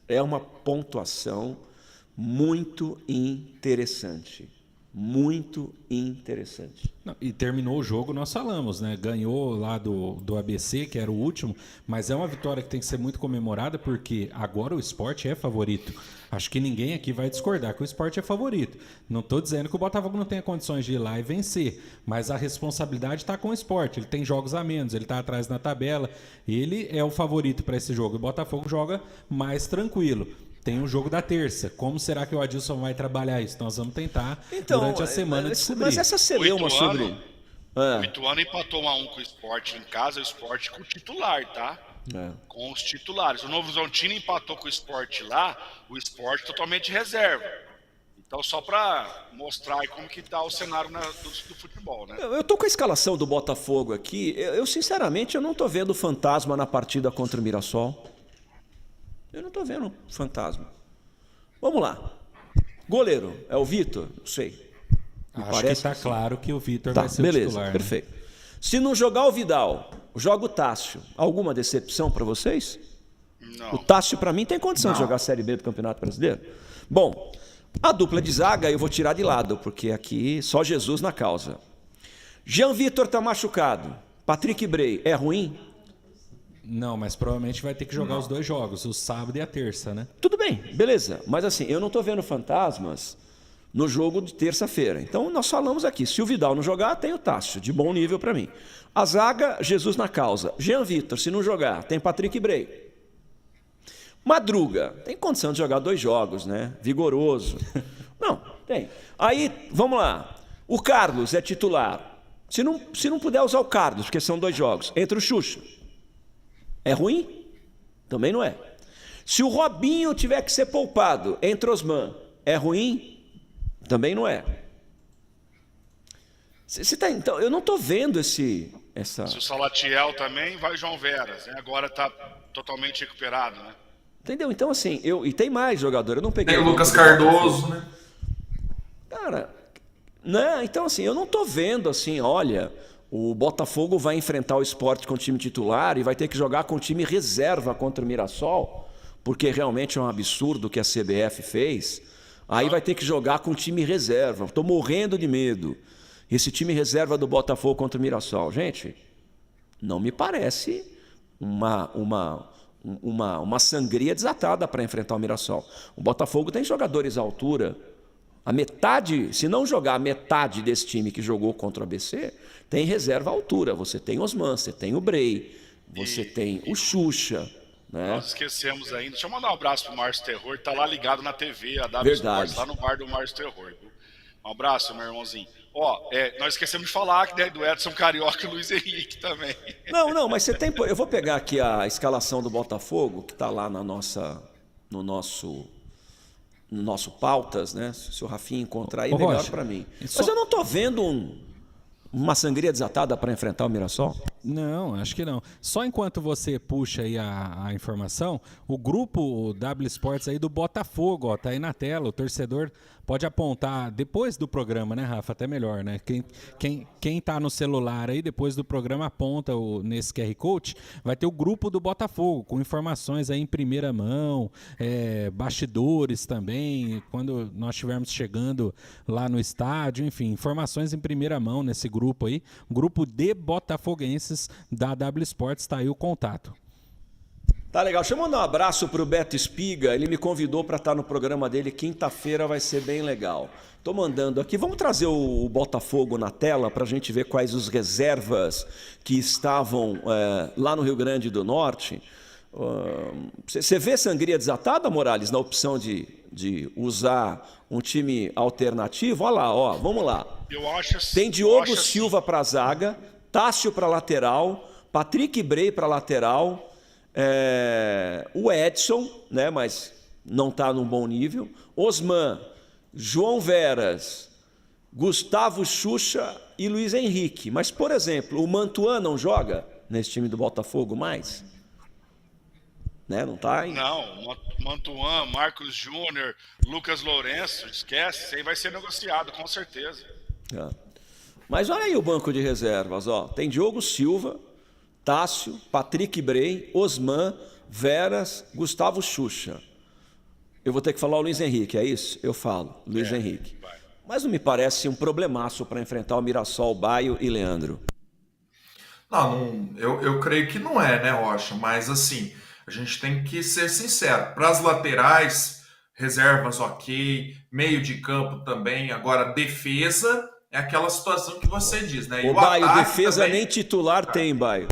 É uma pontuação muito interessante. Muito interessante. Não, e terminou o jogo, nós falamos, né? Ganhou lá do ABC, que era o último, mas é uma vitória que tem que ser muito comemorada, porque agora o Sport é favorito. Acho que ninguém aqui vai discordar que o Sport é favorito. Não estou dizendo que o Botafogo não tenha condições de ir lá e vencer, mas a responsabilidade está com o Sport. Ele tem jogos a menos, ele está atrás na tabela, ele é o favorito para esse jogo. O Botafogo joga mais tranquilo. Tem o jogo da terça. Como será que o Adilson vai trabalhar isso? Nós vamos tentar durante a semana descobrir. Mas essa celeuma sobre... O Ituano empatou 1-1 com o Sport em casa, o Sport com o titular, tá? Com os titulares. O Novo Horizontino empatou com o Sport lá, o Sport totalmente reserva. Então, só para mostrar aí como que tá o cenário do futebol, né? Eu tô com a escalação do Botafogo aqui. Eu sinceramente, eu não tô vendo fantasma na partida contra o Mirassol. Eu não tô vendo fantasma. Vamos lá. Goleiro, é o Vitor? Não sei. Acho que tá claro que o Vitor vai ser o titular. Perfeito. Né? Se não jogar o Vidal, joga o Tássio. Alguma decepção para vocês? Não. O Tássio, para mim, tem condição de jogar a Série B do Campeonato Brasileiro. Bom, A dupla de zaga eu vou tirar de lado, porque aqui só Jesus na causa. Jean Vitor está machucado. Patrick Bray, é ruim? Não, mas provavelmente vai ter que jogar os 2 jogos, o sábado e a terça, né? Tudo bem, beleza. Mas assim, eu não estou vendo fantasmas no jogo de terça-feira. Então nós falamos aqui, se o Vidal não jogar, tem o Tássio, de bom nível para mim. A zaga, Jesus na causa. Jean Vitor, se não jogar, tem Patrick Bray. Madruga, tem condição de jogar 2 jogos, né? Vigoroso. Não, tem. Aí, vamos lá. O Carlos é titular. Se não puder usar o Carlos, porque são 2 jogos, entra o Xuxa. É ruim? Também não é. Se o Robinho tiver que ser poupado, entra Osman. É ruim? Também não é. Então, eu não estou vendo essa... Se o Salatiel também, vai João Veras, né? Agora está totalmente recuperado, né? Entendeu? Então, assim, e tem mais jogador. Eu não peguei... Tem o Lucas Cardoso, né? Cara, né? Então, assim, eu não estou vendo, assim, olha, o Botafogo vai enfrentar o Sport com o time titular e vai ter que jogar com o time reserva contra o Mirassol, porque realmente é um absurdo o que a CBF fez. Aí vai ter que jogar com o time reserva. Estou morrendo de medo. Esse time reserva do Botafogo contra o Mirassol. Gente, não me parece uma sangria desatada para enfrentar o Mirassol. O Botafogo tem jogadores à altura. A metade, se não jogar a metade desse time que jogou contra o ABC, tem reserva à altura. Você tem Osman, você tem o Bray, você tem o Xuxa. Né? Nós esquecemos ainda. Deixa eu mandar um abraço pro Márcio Terror, tá lá ligado na TV, a W Verdade. Sports, lá no bar do Márcio Terror. Viu? Um abraço, meu irmãozinho. Ó, nós esquecemos de falar né, do Edson Carioca e Luiz Henrique também. Não, mas você tem... Eu vou pegar aqui a escalação do Botafogo, que está lá no nosso pautas, né? Se o Rafinha encontrar aí, melhor para mim. Mas eu não estou vendo uma sangria desatada para enfrentar o Mirassol? Não, acho que não. Só enquanto você puxa aí a informação, o grupo W Sports aí do Botafogo, ó, tá aí na tela, o torcedor pode apontar depois do programa, né, Rafa? Até melhor, né? Quem tá no celular aí, depois do programa, aponta nesse QR Code, vai ter o grupo do Botafogo, com informações aí em primeira mão, bastidores também, quando nós estivermos chegando lá no estádio, enfim, informações em primeira mão nesse grupo aí, grupo de botafoguenses da W Sports, tá aí o contato. Tá legal. Deixa eu mandar um abraço pro Beto Espiga. Ele me convidou para estar no programa dele quinta-feira, vai ser bem legal. Tô mandando aqui. Vamos trazer o Botafogo na tela para a gente ver quais os reservas que estavam lá no Rio Grande do Norte. Você vê sangria desatada, Morales, na opção de usar um time alternativo? Olha lá, ó, vamos lá. Eu acho assim, tem Diogo Silva para zaga, Tássio para lateral, Patrick Bray para lateral, o Edson, né, mas não está num bom nível, Osman, João Veras, Gustavo Xuxa e Luiz Henrique. Mas, por exemplo, o Mantuan não joga nesse time do Botafogo mais? Né, não tá, hein? Não, Mantuan, Marcos Júnior, Lucas Lourenço, esquece, isso aí vai ser negociado, com certeza. Mas olha aí o banco de reservas, ó. Tem Diogo Silva, Tássio, Patrick Bray, Osman, Veras, Gustavo Xuxa. Eu vou ter que falar o Luiz Henrique, é isso? Eu falo, Luiz Henrique. Vai. Mas não me parece um problemaço para enfrentar o Mirassol, Baio e Leandro. Não, eu creio que não é, né, Rocha? Mas assim, a gente tem que ser sincero. Para as laterais, reservas ok, meio de campo também. Agora, defesa é aquela situação que você diz, né? E o Baio, defesa também... nem titular tem, Baio.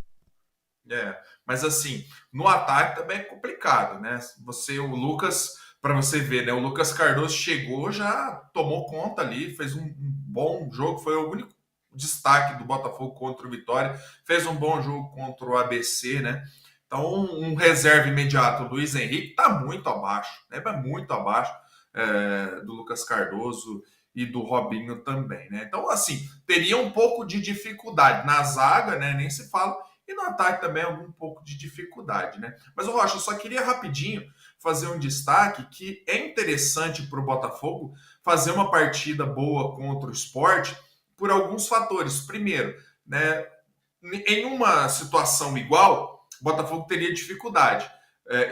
Mas assim, no ataque também é complicado, né? O Lucas, para você ver, né? O Lucas Cardoso chegou, já tomou conta ali, fez um bom jogo, foi o único destaque do Botafogo contra o Vitória, fez um bom jogo contra o ABC, né? Então, um reserva imediato, o Luiz Henrique, tá muito abaixo, né? Muito abaixo do Lucas Cardoso e do Robinho também, né? Então, assim, teria um pouco de dificuldade na zaga, né? Nem se fala. E no ataque também um pouco de dificuldade, né? Mas, Rocha, eu só queria rapidinho fazer um destaque que é interessante para o Botafogo fazer uma partida boa contra o Sport por alguns fatores. Primeiro, né, em uma situação igual, o Botafogo teria dificuldade.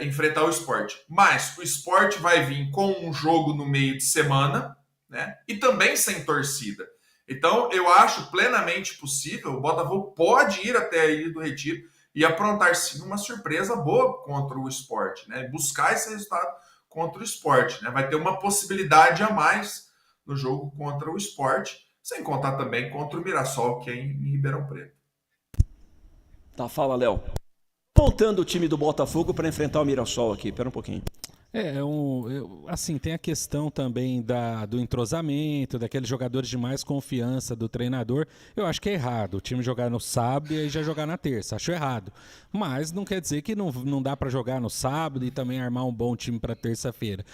enfrentar o Sport. Mas o Sport vai vir com um jogo no meio de semana, né? E também sem torcida. Então, eu acho plenamente possível, o Botafogo pode ir até a Ilha do Retiro e aprontar sim uma surpresa boa contra o Sport, né? Buscar esse resultado contra o Sport, né? Vai ter uma possibilidade a mais no jogo contra o Sport, sem contar também contra o Mirassol, que é em Ribeirão Preto. Tá, fala, Léo. Montando o time do Botafogo para enfrentar o Mirassol aqui. Pera um pouquinho. Assim, tem a questão também do entrosamento, daqueles jogadores de mais confiança do treinador. Eu acho que é errado o time jogar no sábado e aí já jogar na terça. Acho errado. Mas não quer dizer que não dá para jogar no sábado e também armar um bom time para terça-feira.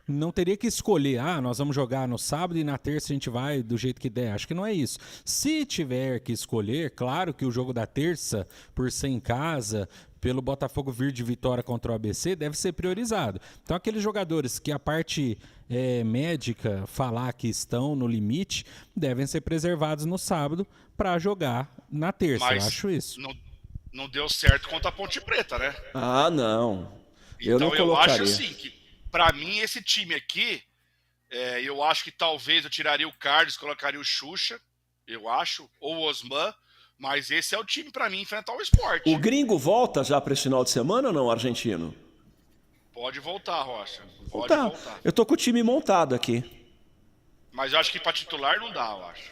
Não teria que escolher, nós vamos jogar no sábado e na terça a gente vai do jeito que der. Acho que não é isso. Se tiver que escolher, claro que o jogo da terça, por ser em casa, pelo Botafogo vir de vitória contra o ABC, deve ser priorizado. Então, aqueles jogadores que a parte médica falar que estão no limite, devem ser preservados no sábado para jogar na terça. Mas eu acho isso. Não deu certo contra a Ponte Preta, né? Ah, não. Eu então não colocaria. Eu acho assim, que para mim esse time aqui, eu acho que talvez eu tiraria o Carlos, colocaria o Xuxa, eu acho, ou o Osman, mas esse é o time para mim enfrentar o Sport. O gringo volta já para esse final de semana ou não, argentino? Pode voltar, Rocha. Pode Tá. voltar. Eu tô com o time montado aqui. Mas eu acho que para titular não dá, eu acho.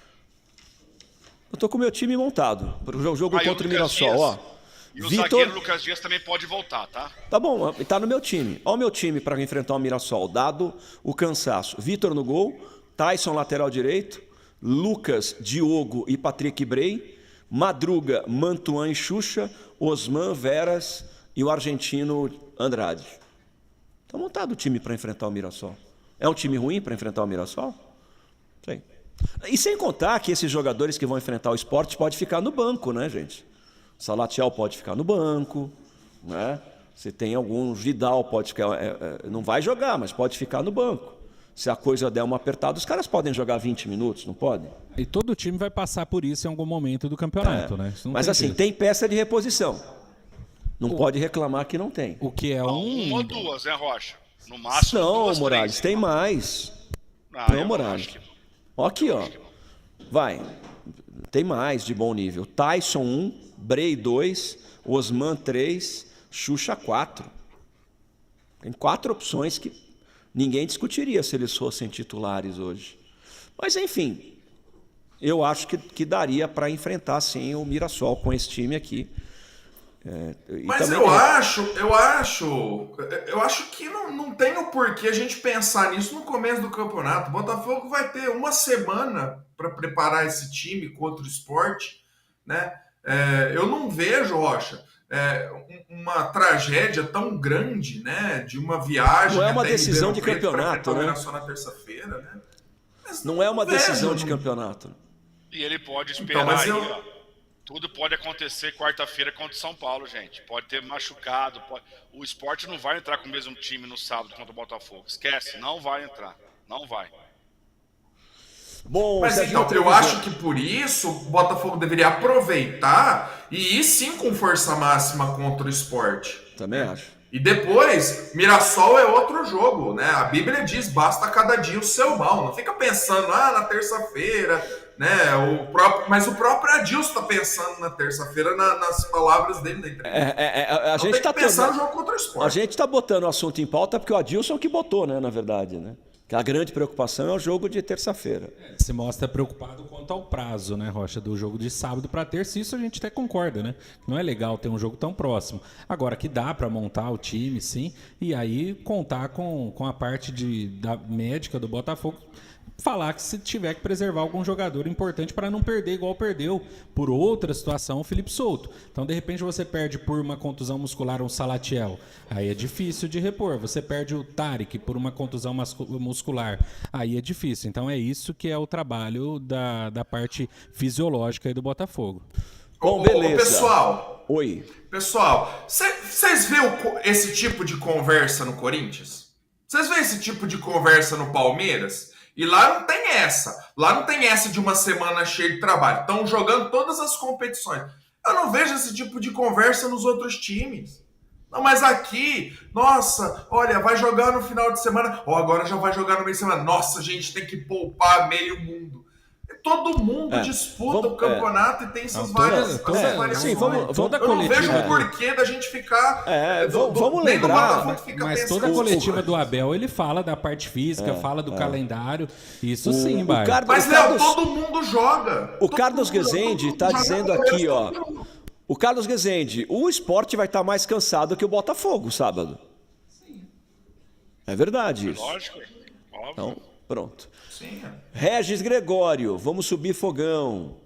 Eu tô com o meu time montado para o jogo contra o Mirassol, Dias, ó. E o Vitor... zagueiro Lucas Dias também pode voltar, tá? Tá bom, tá no meu time. Ó o meu time para enfrentar o Mirassol, dado o cansaço. Vitor no gol, Tyson lateral direito, Lucas, Diogo e Patrick Bray, Madruga, Mantuan e Xuxa, Osman, Veras e o argentino Andrade. Tá montado o time para enfrentar o Mirassol. É um time ruim para enfrentar o Mirassol? Sim. E sem contar que esses jogadores que vão enfrentar o Sport podem ficar no banco, né, gente? Salatiel pode ficar no banco, né? Você tem algum Vidal pode ficar, não vai jogar, mas pode ficar no banco. Se a coisa der uma apertada, os caras podem jogar 20 minutos, não podem? E todo time vai passar por isso em algum momento do campeonato, né? Mas assim, tem peça de reposição. Não pode reclamar que não tem. O que é uma ou duas, né, Rocha? No máximo. Não, duas, Morales, 3, tem mais. Não, Morales. Ó aqui, ó. Vai. Tem mais de bom nível. Tyson 1, Bray 2, Osman 3, Xuxa 4. Tem 4 opções que ninguém discutiria se eles fossem titulares hoje. Mas, enfim, eu acho que daria para enfrentar, sim, o Mirassol com esse time aqui. Mas eu acho que não tem o porquê a gente pensar nisso no começo do campeonato. O Botafogo vai ter uma semana para preparar esse time contra o Sport, né? Eu não vejo, Rocha, uma tragédia tão grande, né? De uma viagem. Não é uma decisão de campeonato, né? Só na terça-feira, né? Não é uma decisão de campeonato. E ele pode esperar aí, ó. Tudo pode acontecer quarta-feira contra o São Paulo, gente. Pode ter machucado. O Sport não vai entrar com o mesmo time no sábado contra o Botafogo. Esquece, não vai entrar. Não vai. Bom, mas então, eu acho que por isso o Botafogo deveria aproveitar e ir sim com força máxima contra o Sport. Também acho. E depois, Mirassol é outro jogo, né? A Bíblia diz, basta cada dia o seu mal. Não fica pensando, na terça-feira, né? Mas o próprio Adilson está pensando na terça-feira nas palavras dele na entrevista. A gente está pensando no jogo contra o Sport. A gente está botando o assunto em pauta porque o Adilson é o que botou, né? Na verdade, né? Que a grande preocupação é o jogo de terça-feira. Se mostra preocupado quanto ao prazo, né, Rocha, do jogo de sábado para terça. Isso a gente até concorda, né? Não é legal ter um jogo tão próximo. Agora que dá para montar o time, sim, e aí contar com a parte da médica do Botafogo, falar que se tiver que preservar algum jogador importante para não perder igual perdeu por outra situação o Felipe Souto. Então, de repente, você perde por uma contusão muscular um Salatiel. Aí é difícil de repor. Você perde o Tarek por uma contusão muscular. Aí é difícil. Então, é isso que é o trabalho da parte fisiológica aí do Botafogo. Bom, beleza. Pessoal. Oi. Pessoal, vocês veem esse tipo de conversa no Corinthians? Vocês veem esse tipo de conversa no Palmeiras? E lá não tem essa. Lá não tem essa de uma semana cheia de trabalho. Estão jogando todas as competições. Eu não vejo esse tipo de conversa nos outros times. Não, mas aqui, nossa, olha, vai jogar no final de semana, agora já vai jogar no meio de semana. Nossa, a gente tem que poupar meio mundo. Todo mundo disputa o campeonato e tem essas várias variações. Sim, vamos Eu não vejo o porquê da gente ficar... vamos lembrar, mas toda a coletiva do Abel, ele fala da parte física, fala do calendário, isso sim, Bárbara. Mas, Léo, todo mundo joga. O Carlos Rezende está dizendo aqui, ó. O Carlos Rezende, o Sport vai estar mais cansado que o Botafogo sábado. É verdade isso. Lógico, óbvio. Então, pronto. Sim. Regis Gregório, vamos subir fogão.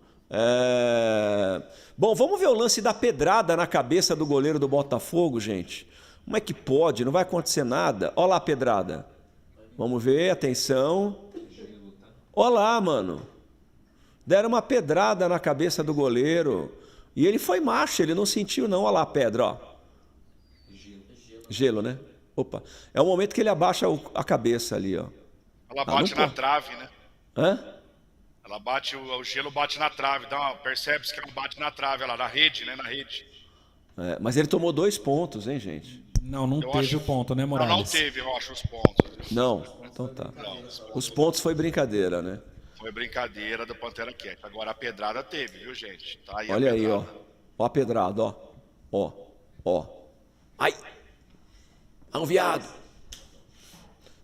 Bom, vamos ver o lance da pedrada na cabeça do goleiro do Botafogo, gente. Como é que pode? Não vai acontecer nada. Olha lá a pedrada. Vamos ver, atenção. Olha lá, mano. Deram uma pedrada na cabeça do goleiro. E ele foi macho, ele não sentiu não. Olha lá a pedra, ó. Gelo, né? Opa. É o momento que ele abaixa a cabeça ali, ó. Ela bate na trave, né? Hã? Ela bate, o gelo bate na trave, percebe-se que ela bate na trave, ela, na rede, né? Na rede. Mas ele tomou 2 pontos, hein, gente? Não teve o ponto, né, Morales? Não teve, eu acho, os pontos. Não, então tá. Os pontos foi brincadeira, né? Foi brincadeira do Pantera Cat. Agora a pedrada teve, viu, gente? Tá aí. Olha aí, ó. Ó a pedrada, ó. Ó. Ai! É um viado.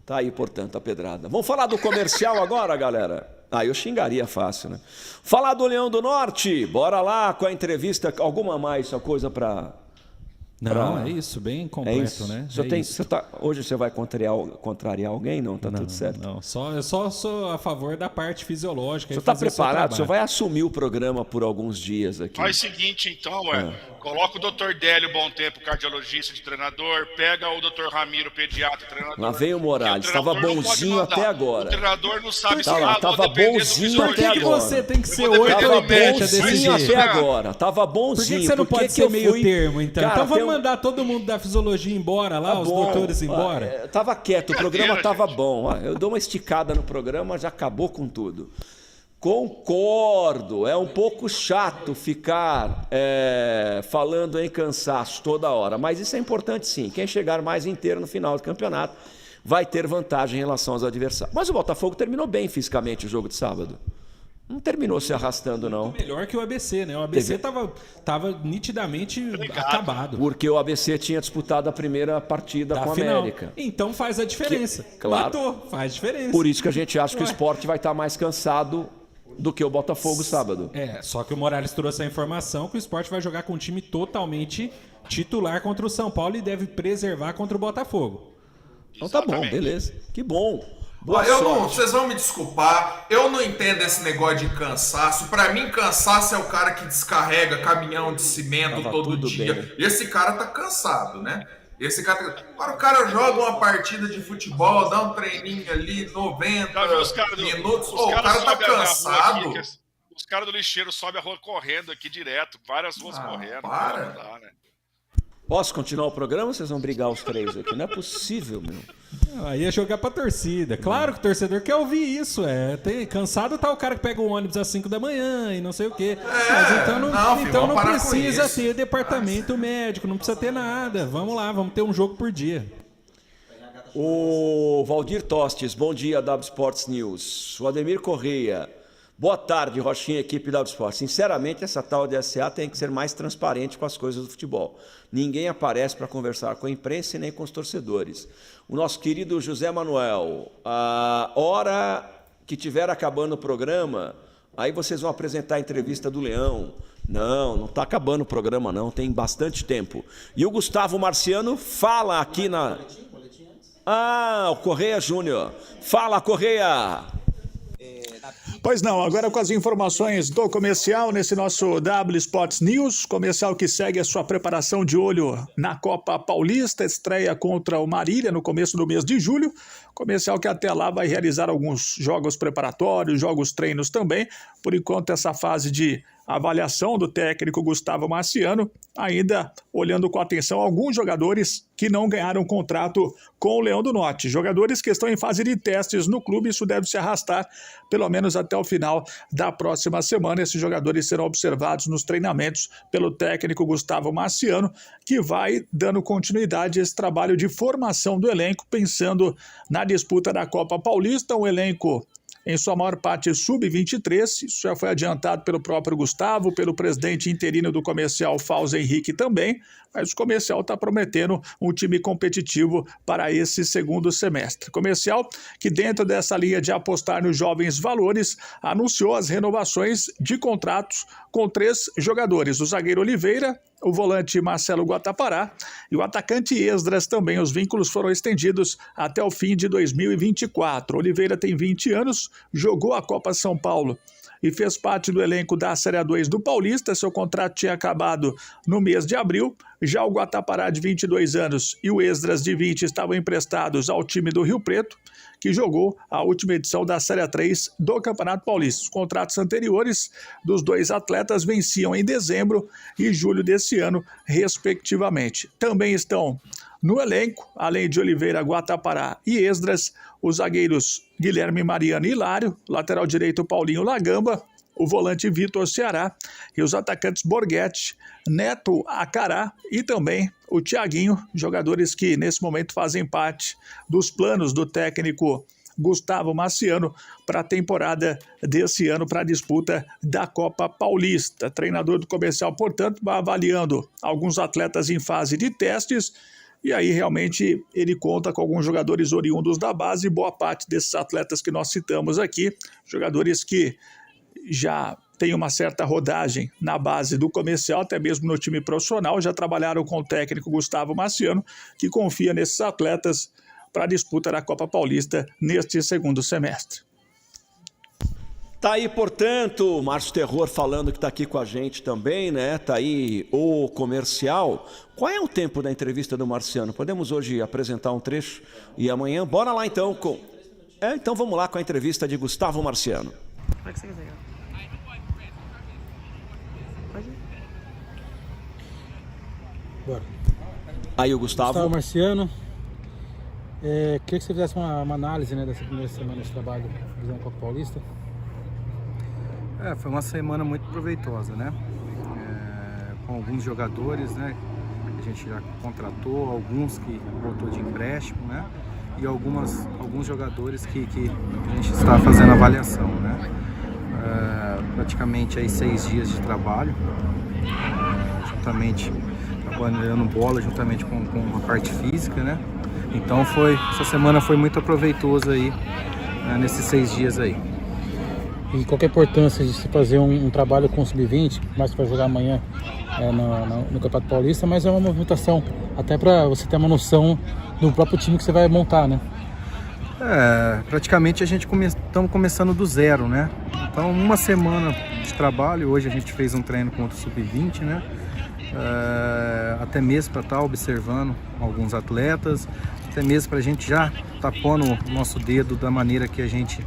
Tá aí, portanto, a pedrada. Vamos falar do comercial agora, galera? Eu xingaria fácil, né? Falar do Leão do Norte. Bora lá com a entrevista. Alguma mais coisa pra... Não, é isso, bem completo, né? Hoje você vai contrariar alguém? Não, tá tudo certo. Não, eu só sou a favor da parte fisiológica. Você está preparado? Você vai assumir o programa por alguns dias aqui. Faz o seguinte, então, coloca o Dr. Délio Bom Tempo, cardiologista de treinador, pega o Dr. Ramiro, pediatra, treinador. Lá vem o Morales, estava bonzinho até agora. O treinador não sabe se estava bonzinho até agora. Por que você tem que ser 8 ou 80 desse jeito? Até agora, tava bonzinho. Por que você não pode ser meio termo, então? Então vamos mandar todo mundo da fisiologia embora lá, os doutores embora? Tava quieto, o programa tava bom. Eu dou uma esticada no programa, já acabou com tudo. Concordo, é um pouco chato ficar falando em cansaço toda hora, mas isso é importante sim. Quem chegar mais inteiro no final do campeonato vai ter vantagem em relação aos adversários. Mas o Botafogo terminou bem fisicamente o jogo de sábado. Não terminou se arrastando, não. Muito melhor que o ABC, né? O ABC tava nitidamente acabado. Porque o ABC tinha disputado a primeira partida com a América. Então faz a diferença. Claro. Faz diferença. Por isso que a gente acha que o Sport vai estar mais cansado do que o Botafogo sábado. Só que o Morales trouxe a informação que o Sport vai jogar com um time totalmente titular contra o São Paulo e deve preservar contra o Botafogo. Então tá bom, beleza. Que bom. Vocês vão me desculpar, eu não entendo esse negócio de cansaço. Pra mim, cansaço é o cara que descarrega caminhão de cimento todo dia. Bem. Esse cara tá cansado, né? Agora o cara joga uma partida de futebol, dá um treininho ali, 90 minutos. O cara tá cansado. Os caras do lixeiro sobem a rua correndo aqui direto, várias ruas correndo. Para. Não dá, né? Posso continuar o programa? Vocês vão brigar os três aqui. Não é possível, meu. Aí é jogar pra torcida. Claro que o torcedor quer ouvir isso. Cansado tá o cara que pega o ônibus às 5 da manhã e não sei o quê. Mas então não precisa ter departamento médico, não precisa ter nada. Vamos lá, vamos ter um jogo por dia. O Valdir Tostes, bom dia, W Sports News. O Ademir Correia, boa tarde, Rochinha, equipe W Sports. Sinceramente, essa tal de SA tem que ser mais transparente com as coisas do futebol. Ninguém aparece para conversar com a imprensa e nem com os torcedores. O nosso querido José Manuel, a hora que tiver acabando o programa, aí vocês vão apresentar a entrevista do Leão. Não está acabando o programa não, tem bastante tempo. E o Gustavo Marciano fala aqui na... o Correia Júnior. Fala, Correia! Pois não, agora com as informações do comercial nesse nosso W Sports News, comercial que segue a sua preparação de olho na Copa Paulista, estreia contra o Marília no começo do mês de julho, Comercial que até lá vai realizar alguns jogos preparatórios, jogos treinos também. Por enquanto, essa fase de avaliação do técnico Gustavo Marciano, ainda olhando com atenção alguns jogadores que não ganharam contrato com o Leão do Norte. Jogadores que estão em fase de testes no clube, isso deve se arrastar pelo menos até o final da próxima semana. Esses jogadores serão observados nos treinamentos pelo técnico Gustavo Marciano, que vai dando continuidade a esse trabalho de formação do elenco, pensando na disputa da Copa Paulista, um elenco em sua maior parte sub-23, isso já foi adiantado pelo próprio Gustavo, pelo presidente interino do Comercial, Fausto Henrique também, mas o Comercial está prometendo um time competitivo para esse segundo semestre. Comercial que dentro dessa linha de apostar nos jovens valores, anunciou as renovações de contratos com 3 jogadores, o zagueiro Oliveira, o volante Marcelo Guatapará e o atacante Esdras também. Os vínculos foram estendidos até o fim de 2024. Oliveira tem 20 anos, jogou a Copa São Paulo e fez parte do elenco da Série A2 do Paulista. Seu contrato tinha acabado no mês de abril. Já o Guatapará, de 22 anos, e o Esdras, de 20, estavam emprestados ao time do Rio Preto, que jogou a última edição da Série A3 do Campeonato Paulista. Os contratos anteriores dos 2 atletas venciam em dezembro e julho desse ano, respectivamente. Também estão no elenco, além de Oliveira, Guatapará e Esdras, os zagueiros Guilherme Mariano e Hilário, lateral direito Paulinho Lagamba, o volante Vitor Ceará e os atacantes Borghetti, Neto Acará e também o Thiaguinho, jogadores que nesse momento fazem parte dos planos do técnico Gustavo Marciano para a temporada desse ano, para a disputa da Copa Paulista. Treinador do Comercial, portanto, vai avaliando alguns atletas em fase de testes. E aí, realmente, ele conta com alguns jogadores oriundos da base, e boa parte desses atletas que nós citamos aqui, jogadores que já têm uma certa rodagem na base do Comercial, até mesmo no time profissional, já trabalharam com o técnico Gustavo Marciano, que confia nesses atletas para a disputa da Copa Paulista neste segundo semestre. Tá aí, portanto, Márcio Terror falando que tá aqui com a gente também, né? Tá aí o Comercial. Qual é o tempo da entrevista do Marciano? Podemos hoje apresentar um trecho e amanhã? Bora lá então com... então vamos lá com a entrevista de Gustavo Marciano. Como é que você quiser? Pode ir. Bora. Aí o Gustavo Marciano. Queria que você fizesse uma análise, né, dessa primeira semana de trabalho visando a Copa Paulista. Foi uma semana muito proveitosa, né? Com alguns jogadores, né? A gente já contratou, alguns que voltou de empréstimo, né? E alguns jogadores que a gente está fazendo avaliação, né? Praticamente aí 6 dias de trabalho, juntamente trabalhando bola, juntamente com a parte física, né? Então essa semana foi muito proveitosa aí, nesses 6 dias aí. E qual que é a importância de se fazer um trabalho com o Sub-20, mais que vai jogar amanhã no Campeonato Paulista, mas é uma movimentação, até para você ter uma noção do próprio time que você vai montar, né? Praticamente a gente estamos começando do zero, né? Então, uma semana de trabalho, hoje a gente fez um treino contra o Sub-20, né? Até mesmo para estar observando alguns atletas, até mesmo para a gente já estar pondo o nosso dedo da maneira que a gente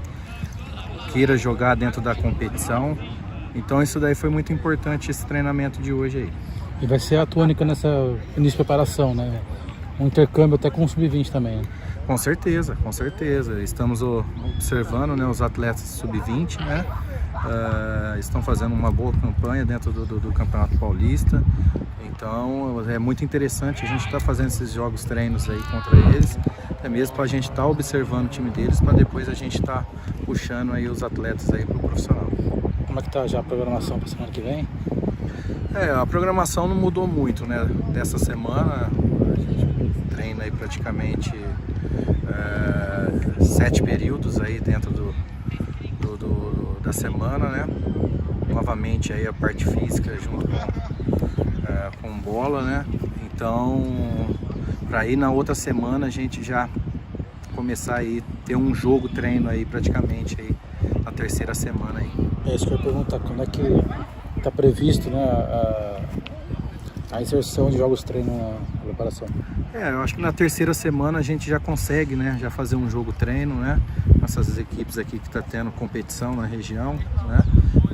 queira jogar dentro da competição. Então isso daí foi muito importante, esse treinamento de hoje aí. E vai ser a tônica nessa início de preparação, né? Um intercâmbio até com o Sub-20 também, né? Com certeza, com certeza. Estamos observando, né, os atletas Sub-20, né? Estão fazendo uma boa campanha dentro do Campeonato Paulista. Então é muito interessante a gente estar fazendo esses jogos treinos aí contra eles, até mesmo para a gente estar observando o time deles, para depois a gente estar puxando aí os atletas aí para o profissional. Como é que tá já a programação para a semana que vem? A programação não mudou muito, né? Dessa semana a gente treina aí praticamente 7 períodos aí dentro da semana, né? Novamente aí a parte física junto com bola, né? Então, para ir na outra semana a gente já começar aí ter um jogo treino aí praticamente aí na terceira semana aí. É isso que eu ia perguntar, quando é que está previsto, né, a inserção de jogos treino na preparação? Eu acho que na terceira semana a gente já consegue, né, já fazer um jogo treino, né, essas equipes aqui que tá tendo competição na região, né,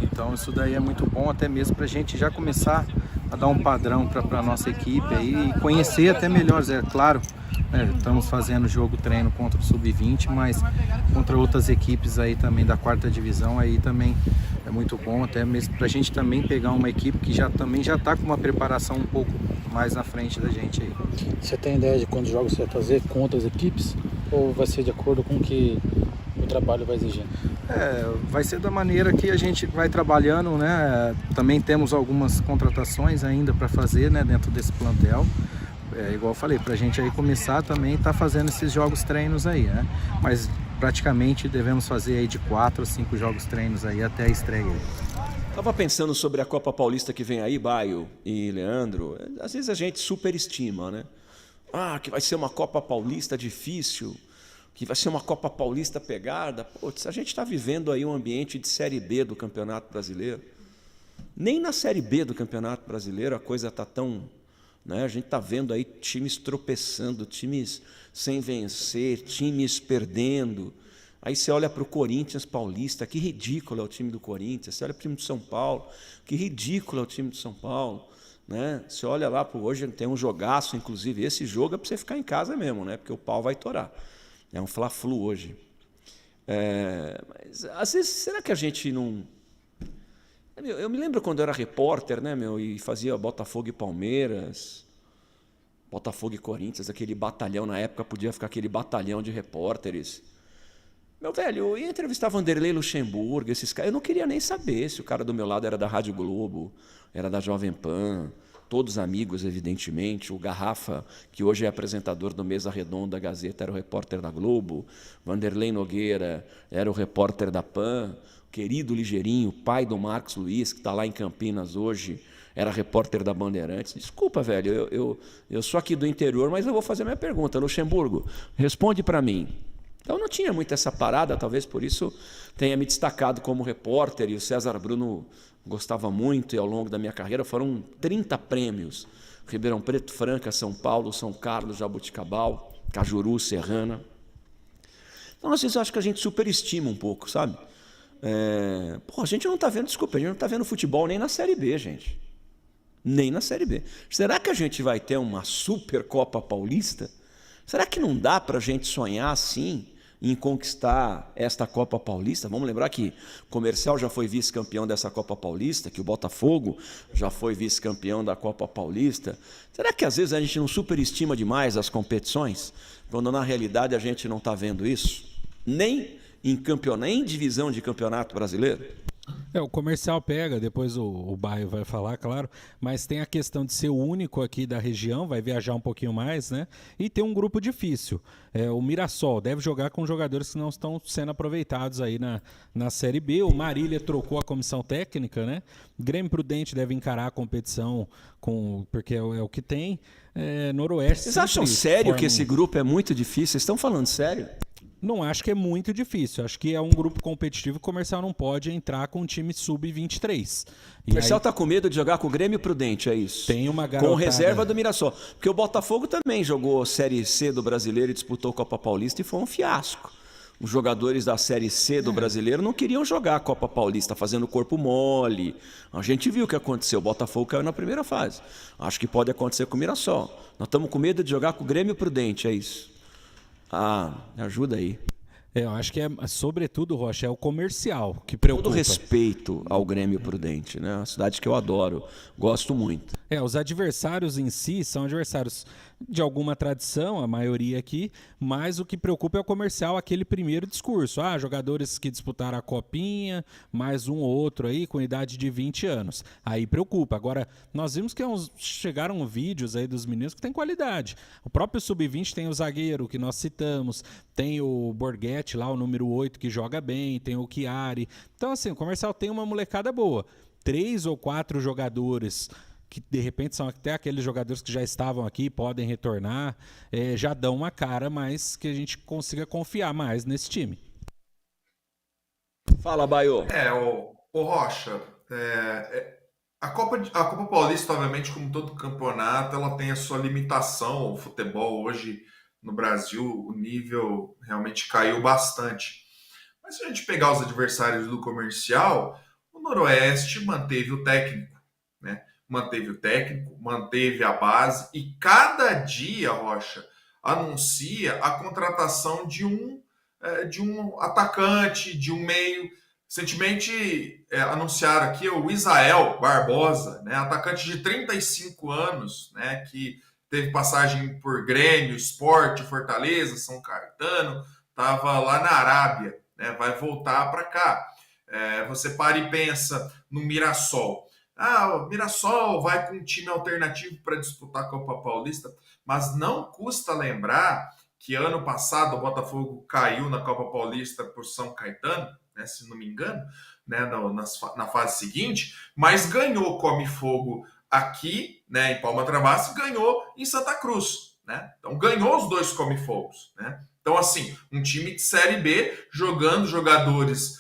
então isso daí é muito bom até mesmo para a gente já começar a dar um padrão para a nossa equipe aí e conhecer até melhor, claro, né, estamos fazendo jogo treino contra o Sub-20, mas contra outras equipes aí também da 4ª divisão aí também é muito bom, até mesmo para a gente também pegar uma equipe que também já está com uma preparação um pouco mais na frente da gente aí. Você tem ideia de quantos jogos você vai fazer contra as equipes? Ou vai ser de acordo com o que o trabalho vai exigindo? Vai ser da maneira que a gente vai trabalhando, né? Também temos algumas contratações ainda para fazer, né, dentro desse plantel. Igual eu falei, para a gente aí começar também tá fazendo esses jogos treinos aí, né? Mas praticamente devemos fazer aí de 4 a 5 jogos treinos aí até a estreia. Tava pensando sobre a Copa Paulista que vem aí, Baio e Leandro. Às vezes a gente superestima, né? Que vai ser uma Copa Paulista difícil, que vai ser uma Copa Paulista pegada. Putz, a gente está vivendo aí um ambiente de Série B do Campeonato Brasileiro. Nem na Série B do Campeonato Brasileiro a coisa está tão... né? A gente está vendo aí times tropeçando, times sem vencer, times perdendo. Aí você olha para o Corinthians Paulista, que ridículo é o time do Corinthians. Você olha para o time de São Paulo, que ridículo é o time de São Paulo. Né? Você olha lá para hoje, tem um jogaço, inclusive. Esse jogo é para você ficar em casa mesmo, né? Porque o pau vai torar. É um Fla-Flu hoje. Mas, às vezes, será que a gente não... Eu me lembro quando eu era repórter, né, e fazia Botafogo e Palmeiras, Botafogo e Corinthians, aquele batalhão, na época podia ficar aquele batalhão de repórteres. Meu velho, eu ia entrevistar Vanderlei Luxemburgo, esses caras, eu não queria nem saber se o cara do meu lado era da Rádio Globo, era da Jovem Pan, todos amigos, evidentemente. O Garrafa, que hoje é apresentador do Mesa Redonda da Gazeta, era o repórter da Globo. Vanderlei Nogueira era o repórter da Pan. O querido Ligeirinho, pai do Marcos Luiz, que está lá em Campinas hoje, era repórter da Bandeirantes. Desculpa, velho, eu sou aqui do interior, mas eu vou fazer a minha pergunta. Luxemburgo, responde para mim. Então não tinha muito essa parada, talvez por isso tenha me destacado como repórter, e o César Bruno gostava muito, e ao longo da minha carreira foram 30 prêmios. Ribeirão Preto, Franca, São Paulo, São Carlos, Jabuticabal, Cajuru, Serrana. Então, às vezes, eu acho que a gente superestima um pouco, sabe? A gente não está vendo, desculpa, a gente não está vendo futebol nem na Série B, gente. Nem na Série B. Será que a gente vai ter uma Supercopa Paulista? Será que não dá para a gente sonhar assim em conquistar esta Copa Paulista? Vamos lembrar que o Comercial já foi vice-campeão dessa Copa Paulista, que o Botafogo já foi vice-campeão da Copa Paulista. Será que às vezes a gente não superestima demais as competições, quando na realidade a gente não está vendo isso? Nem em divisão de campeonato brasileiro? O Comercial pega, depois o Baio vai falar, claro, mas tem a questão de ser o único aqui da região, vai viajar um pouquinho mais, né? E tem um grupo difícil. O Mirassol deve jogar com jogadores que não estão sendo aproveitados aí na Série B. O Marília trocou a comissão técnica, né? Grêmio Prudente deve encarar a competição porque é o que tem. Noroeste. Vocês acham sério que esse grupo é muito difícil? Vocês estão falando sério? Não acho que é muito difícil. Acho que é um grupo competitivo. O Comercial não pode entrar com um time sub-23. O Comercial está com medo de jogar com o Grêmio Prudente, é isso? Tem uma garotada. Com reserva do Mirassol. Porque o Botafogo também jogou Série C do Brasileiro e disputou a Copa Paulista e foi um fiasco. Os jogadores da Série C do Brasileiro não queriam jogar a Copa Paulista, fazendo corpo mole. A gente viu o que aconteceu. O Botafogo caiu na primeira fase. Acho que pode acontecer com o Mirassol. Nós estamos com medo de jogar com o Grêmio Prudente, é isso? Ajuda aí. Eu acho que sobretudo, Rocha, é o Comercial que preocupa. Todo respeito ao Grêmio Prudente, né? Uma cidade que eu adoro, gosto muito. Os adversários em si são adversários de alguma tradição, a maioria aqui, mas o que preocupa é o Comercial, aquele primeiro discurso. Jogadores que disputaram a Copinha, mais um ou outro aí com idade de 20 anos. Aí preocupa. Agora, nós vimos que chegaram vídeos aí dos meninos que têm qualidade. O próprio Sub-20 tem o zagueiro que nós citamos, tem o Borghetti lá, o número 8, que joga bem, tem o Chiari. Então, assim, o Comercial tem uma molecada boa. 3 ou 4 jogadores que de repente são até aqueles jogadores que já estavam aqui, podem retornar, já dão uma cara mais que a gente consiga confiar mais nesse time. Fala, Baio. O Rocha, A Copa Paulista, obviamente, como todo campeonato, ela tem a sua limitação. O futebol hoje no Brasil, o nível realmente caiu bastante. Mas se a gente pegar os adversários do Comercial, o Noroeste manteve o técnico, né? Manteve o técnico, manteve a base e cada dia, Rocha, anuncia a contratação de um atacante, de um meio. Recentemente anunciaram aqui o Isael Barbosa, né, atacante de 35 anos, né, que teve passagem por Grêmio, Sport, Fortaleza, São Caetano, estava lá na Arábia, né, vai voltar para cá. Você para e pensa no Mirassol. O Mirassol vai com um time alternativo para disputar a Copa Paulista, mas não custa lembrar que ano passado o Botafogo caiu na Copa Paulista por São Caetano, né, se não me engano, né, na fase seguinte, mas ganhou Come Fogo aqui, né, em Palma Travassa, e ganhou em Santa Cruz, né? Então ganhou os dois Come Fogos, né? Então, assim, um time de Série B jogando jogadores,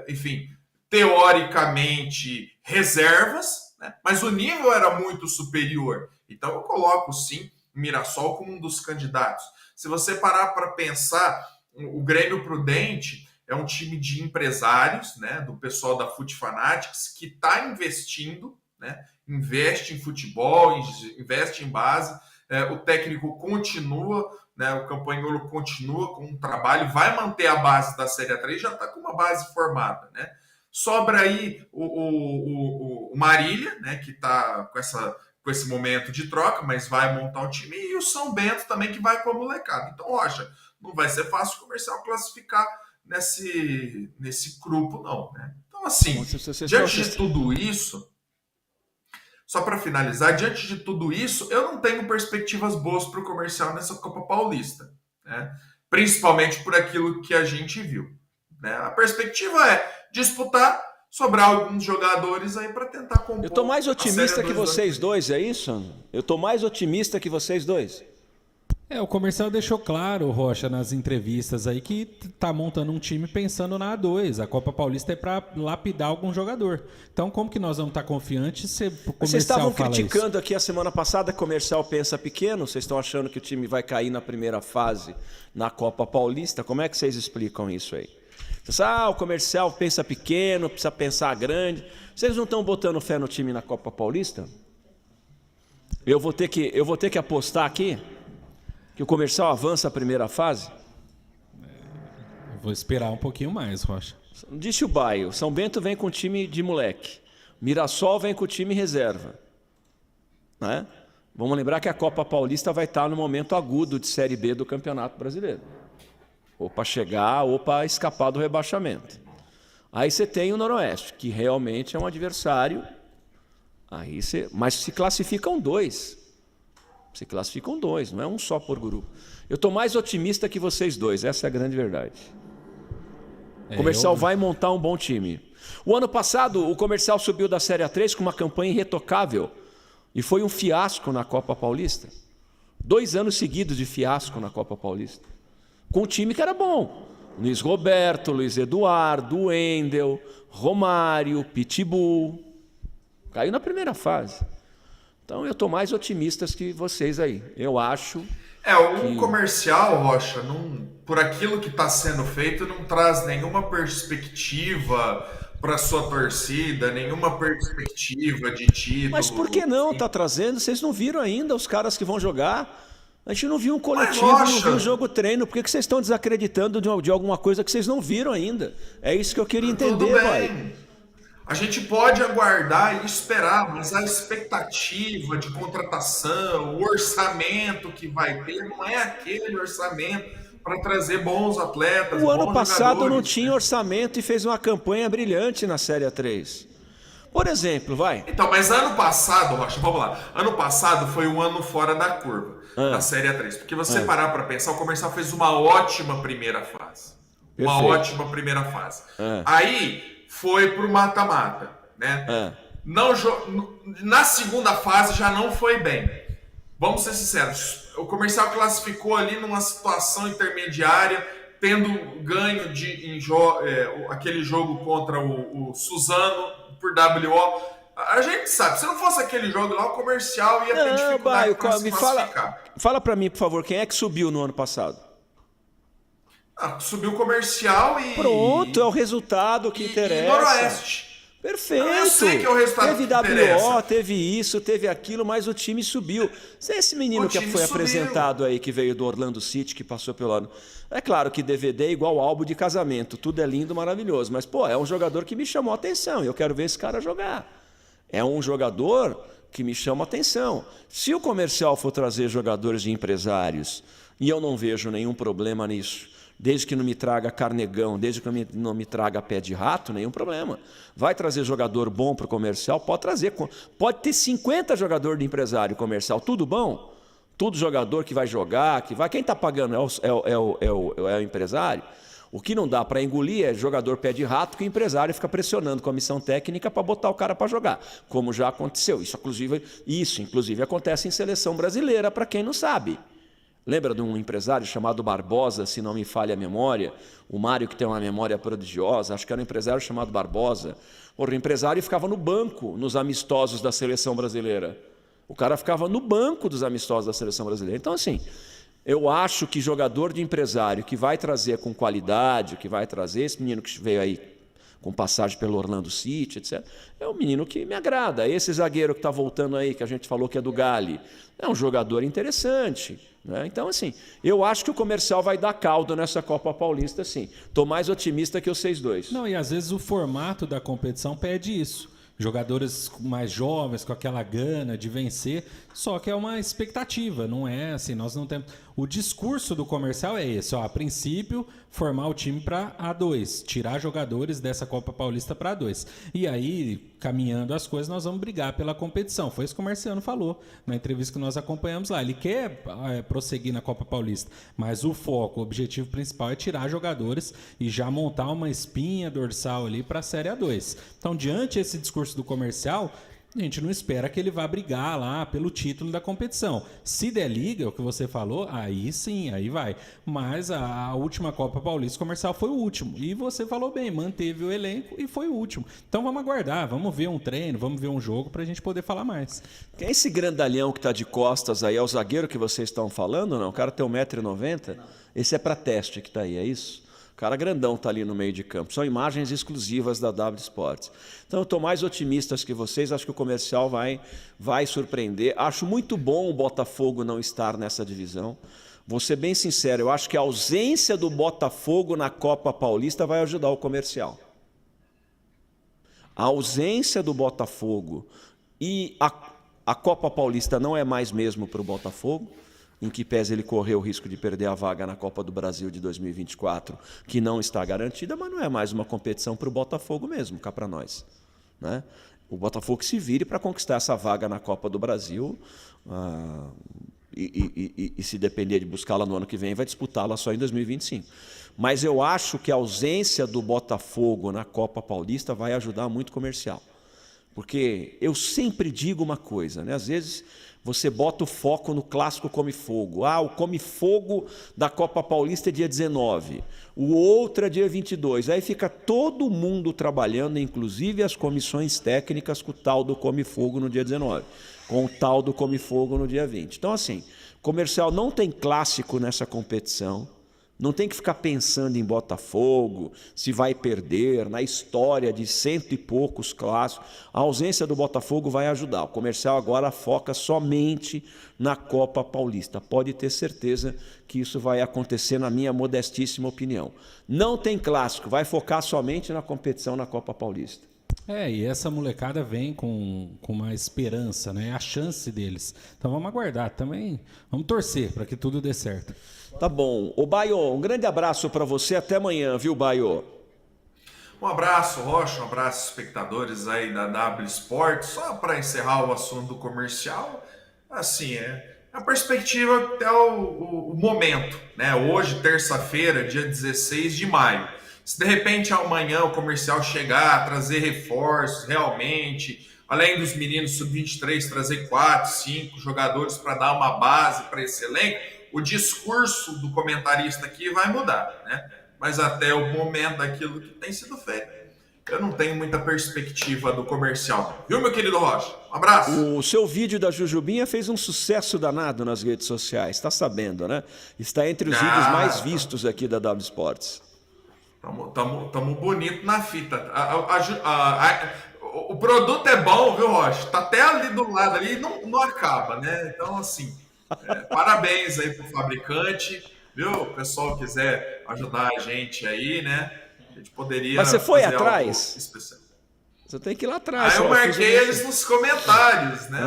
enfim, teoricamente reservas, né? Mas o nível era muito superior. Então eu coloco, sim, o Mirassol como um dos candidatos. Se você parar para pensar, o Grêmio Prudente é um time de empresários, né, do pessoal da Fute Fanatics, que está investindo, né, investe em futebol, investe em base. O técnico continua, né, o Campagnolo continua com um trabalho, vai manter a base da Série A3, já está com uma base formada, né? Sobra aí o Marília, né, que está com esse momento de troca, mas vai montar um time, e o São Bento também, que vai com a molecada. Então, Rocha, não vai ser fácil o Comercial classificar nesse grupo, não, né? Então, assim, diante de tudo isso, só para finalizar, diante de tudo isso, eu não tenho perspectivas boas para o Comercial nessa Copa Paulista, né? Principalmente por aquilo que a gente viu, né? A perspectiva é disputar, sobrar alguns jogadores aí para tentar compor. Eu tô mais otimista que vocês dois, é isso? Eu tô mais otimista que vocês dois. O Comercial deixou claro, Rocha, nas entrevistas aí, que tá montando um time pensando na A2. A Copa Paulista é para lapidar algum jogador. Então, como que nós vamos estar confiantes se o Comercial fala isso? Vocês estavam criticando aqui a semana passada, Comercial pensa pequeno, vocês estão achando que o time vai cair na primeira fase na Copa Paulista. Como é que vocês explicam isso aí? Vocês, o Comercial pensa pequeno, precisa pensar grande. Vocês não estão botando fé no time na Copa Paulista? Eu vou ter que apostar aqui que o Comercial avança a primeira fase? Eu vou esperar um pouquinho mais, Rocha. Disse o Baio, São Bento vem com time de moleque. Mirassol vem com time reserva. Né? Vamos lembrar que a Copa Paulista vai estar no momento agudo de Série B do Campeonato Brasileiro. Ou para chegar, ou para escapar do rebaixamento. Aí você tem o Noroeste, que realmente é um adversário. Mas se classificam dois. Se classificam dois, não é um só por grupo. Eu estou mais otimista que vocês dois, essa é a grande verdade. O Comercial vai montar um bom time. O ano passado, o Comercial subiu da Série A3 com uma campanha irretocável. E foi um fiasco na Copa Paulista. 2 anos seguidos de fiasco na Copa Paulista. Com um time que era bom. Luiz Roberto, Luiz Eduardo, Wendel, Romário, Pitbull. Caiu na primeira fase. Então eu estou mais otimista que vocês aí. Eu acho. O Comercial, Rocha, por aquilo que está sendo feito, não traz nenhuma perspectiva para sua torcida, nenhuma perspectiva de título. Mas por que não está trazendo? Vocês não viram ainda os caras que vão jogar? A gente não viu um coletivo, não viu um jogo treino. Por que vocês estão desacreditando de alguma coisa que vocês não viram ainda? É isso que eu queria entender, Tudo bem. A gente pode aguardar e esperar, mas a expectativa de contratação, o orçamento que vai ter, não é aquele orçamento para trazer bons atletas. O ano passado não tinha orçamento e fez uma campanha brilhante na Série A3. Por exemplo, vai. Então, mas ano passado, Rocha, vamos lá. Ano passado foi um ano fora da curva, na Série A3. Porque você parar para pensar, o Comercial fez uma ótima primeira fase. Uma ótima primeira fase. Aí foi pro mata-mata, né? Na segunda fase já não foi bem. Vamos ser sinceros. O Comercial classificou ali numa situação intermediária, tendo ganho aquele jogo contra o Suzano por WO. A gente sabe, se não fosse aquele jogo lá, o Comercial ia ter dificuldade Baio, para se classificar. fala para mim, por favor, quem é que subiu no ano passado? Subiu o Comercial e... Pronto, é o resultado que interessa. E Noroeste. Perfeito. Eu sei que é o resultado teve que WO, interessa. teve isso, teve aquilo, mas o time subiu. Esse menino O que time foi subiu. apresentado aí, que veio do Orlando City, que passou pelo ano. É claro que DVD é igual álbum de casamento. Tudo é lindo, maravilhoso. Mas, pô, é um jogador que me chamou a atenção. E eu quero ver esse cara jogar. É um jogador que me chama a atenção. Se o Comercial for trazer jogadores de empresários, e eu não vejo nenhum problema nisso, desde que não me traga carnegão, desde que não me traga pé de rato, nenhum problema. Vai trazer jogador bom para o Comercial? Pode trazer. Pode ter 50 jogadores de empresário Comercial, tudo bom? Tudo jogador que vai jogar, que vai. Quem está pagando é o empresário? O que não dá para engolir é jogador pé de rato que o empresário fica pressionando com a comissão técnica para botar o cara para jogar, como já aconteceu. Isso, inclusive, acontece em seleção brasileira, para quem não sabe. Lembra de um empresário chamado Barbosa, se não me falha a memória? O Mário, que tem uma memória prodigiosa, acho que era um empresário chamado Barbosa. O empresário ficava no banco, nos amistosos da seleção brasileira. O cara ficava no banco dos amistosos da seleção brasileira. Então, assim, eu acho que jogador de empresário que vai trazer com qualidade, que vai trazer esse menino que veio aí com passagem pelo Orlando City, etc., é um menino que me agrada. Esse zagueiro que está voltando aí, que a gente falou que é do Gale, é um jogador interessante. Né? Então, assim, eu acho que o Comercial vai dar caldo nessa Copa Paulista, sim. Estou mais otimista que os 6-2. Não, e às vezes o formato da competição pede isso. Jogadores mais jovens, com aquela gana de vencer, só que é uma expectativa, não é assim, nós não temos... O discurso do Comercial é esse, ó, a princípio, formar o time para A2, tirar jogadores dessa Copa Paulista para A2. E aí, caminhando as coisas, nós vamos brigar pela competição. Foi isso que o Marciano falou na entrevista que nós acompanhamos lá. Ele quer prosseguir na Copa Paulista, mas o foco, o objetivo principal é tirar jogadores e já montar uma espinha dorsal ali para a Série A2. Então, diante desse discurso do Comercial, a gente não espera que ele vá brigar lá pelo título da competição. Se der liga, o que você falou, aí sim, aí vai. Mas a última Copa Paulista Comercial foi o último. E você falou bem, manteve o elenco e foi o último. Então vamos aguardar, vamos ver um treino, vamos ver um jogo pra gente poder falar mais. Quem é esse grandalhão que tá de costas aí? É o zagueiro que vocês estão falando, não? O cara tem 1,90 m? Esse é para teste que tá aí, é isso? O cara grandão está ali no meio de campo. São imagens exclusivas da W Sports. Então eu estou mais otimista que vocês. Acho que o Comercial vai surpreender. Acho muito bom o Botafogo não estar nessa divisão. Vou ser bem sincero, eu acho que a ausência do Botafogo na Copa Paulista vai ajudar o Comercial. A ausência do Botafogo e a Copa Paulista não é mais mesmo para o Botafogo, em que pese ele correu o risco de perder a vaga na Copa do Brasil de 2024, que não está garantida, mas não é mais uma competição para o Botafogo mesmo, cá para nós. Né? O Botafogo se vire para conquistar essa vaga na Copa do Brasil e se depender de buscá-la no ano que vem, vai disputá-la só em 2025. Mas eu acho que a ausência do Botafogo na Copa Paulista vai ajudar muito o Comercial. Porque eu sempre digo uma coisa, né? Às vezes você bota o foco no clássico Come Fogo. O Come Fogo da Copa Paulista é dia 19, o outro é dia 22. Aí fica todo mundo trabalhando, inclusive as comissões técnicas, com o tal do Come Fogo no dia 19, com o tal do Come Fogo no dia 20. Então, assim, Comercial não tem clássico nessa competição. Não tem que ficar pensando em Botafogo, se vai perder, na história de 100 e poucos clássicos. A ausência do Botafogo vai ajudar. O Comercial agora foca somente na Copa Paulista. Pode ter certeza que isso vai acontecer, na minha modestíssima opinião. Não tem clássico, vai focar somente na competição na Copa Paulista. E essa molecada vem com uma esperança, né? É a chance deles. Então vamos aguardar também, vamos torcer para que tudo dê certo. Tá bom. Ô Baio, um grande abraço para você, até amanhã, viu, Baio? Um abraço, Rocha, um abraço, espectadores aí da W Sports. Só para encerrar o assunto do Comercial, assim, a perspectiva até o momento, né? Hoje, terça-feira, dia 16 de maio. Se de repente amanhã o Comercial chegar, trazer reforços realmente, além dos meninos sub-23, trazer 4, 5 jogadores para dar uma base para esse elenco, o discurso do comentarista aqui vai mudar, né? Mas até o momento daquilo que tem sido feito. eu não tenho muita perspectiva do comercial. Viu, meu querido Rocha? Um abraço. O seu vídeo da Jujubinha fez um sucesso danado nas redes sociais, tá sabendo, né? Está entre os vídeos mais vistos aqui da W Sports. Tamo bonito na fita. O produto é bom, viu, Rocha? Tá até ali do lado, ali não acaba, né? Então, assim, parabéns aí pro fabricante, viu? O pessoal quiser ajudar a gente aí, né? A gente poderia. Mas você foi atrás? Você tem que ir lá atrás. Eu marquei eles nos comentários, né?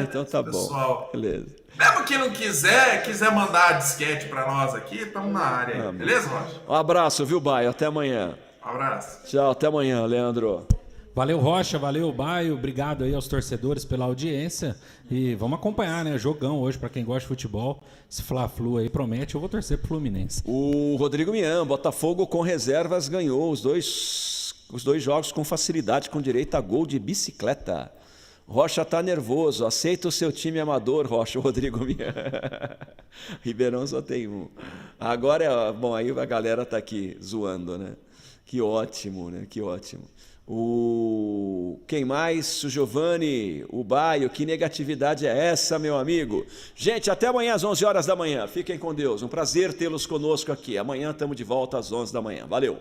Então tá pessoal. Bom. Beleza. Mesmo que não quiser mandar disquete pra nós aqui, estamos na área aí. Beleza, Rocha? Um abraço, viu, Baio? Até amanhã. Um abraço. Tchau, até amanhã, Leandro. Valeu, Rocha, valeu, Baio, obrigado aí aos torcedores pela audiência e vamos acompanhar, né, jogão hoje para quem gosta de futebol, esse Fla-Flu aí promete, eu vou torcer pro Fluminense. O Rodrigo Mian, Botafogo com reservas ganhou os dois jogos com facilidade, com direito a gol de bicicleta. Rocha tá nervoso, aceita o seu time amador, Rocha, o Rodrigo Mian. Ribeirão só tem um. Agora, bom, aí a galera tá aqui zoando, né? Que ótimo, né? Que ótimo. Quem mais? O Giovanni, o Baio, que negatividade é essa, meu amigo? Gente, até amanhã às 11 horas da manhã. Fiquem com Deus. Um prazer tê-los conosco aqui. Amanhã estamos de volta às 11 da manhã. Valeu!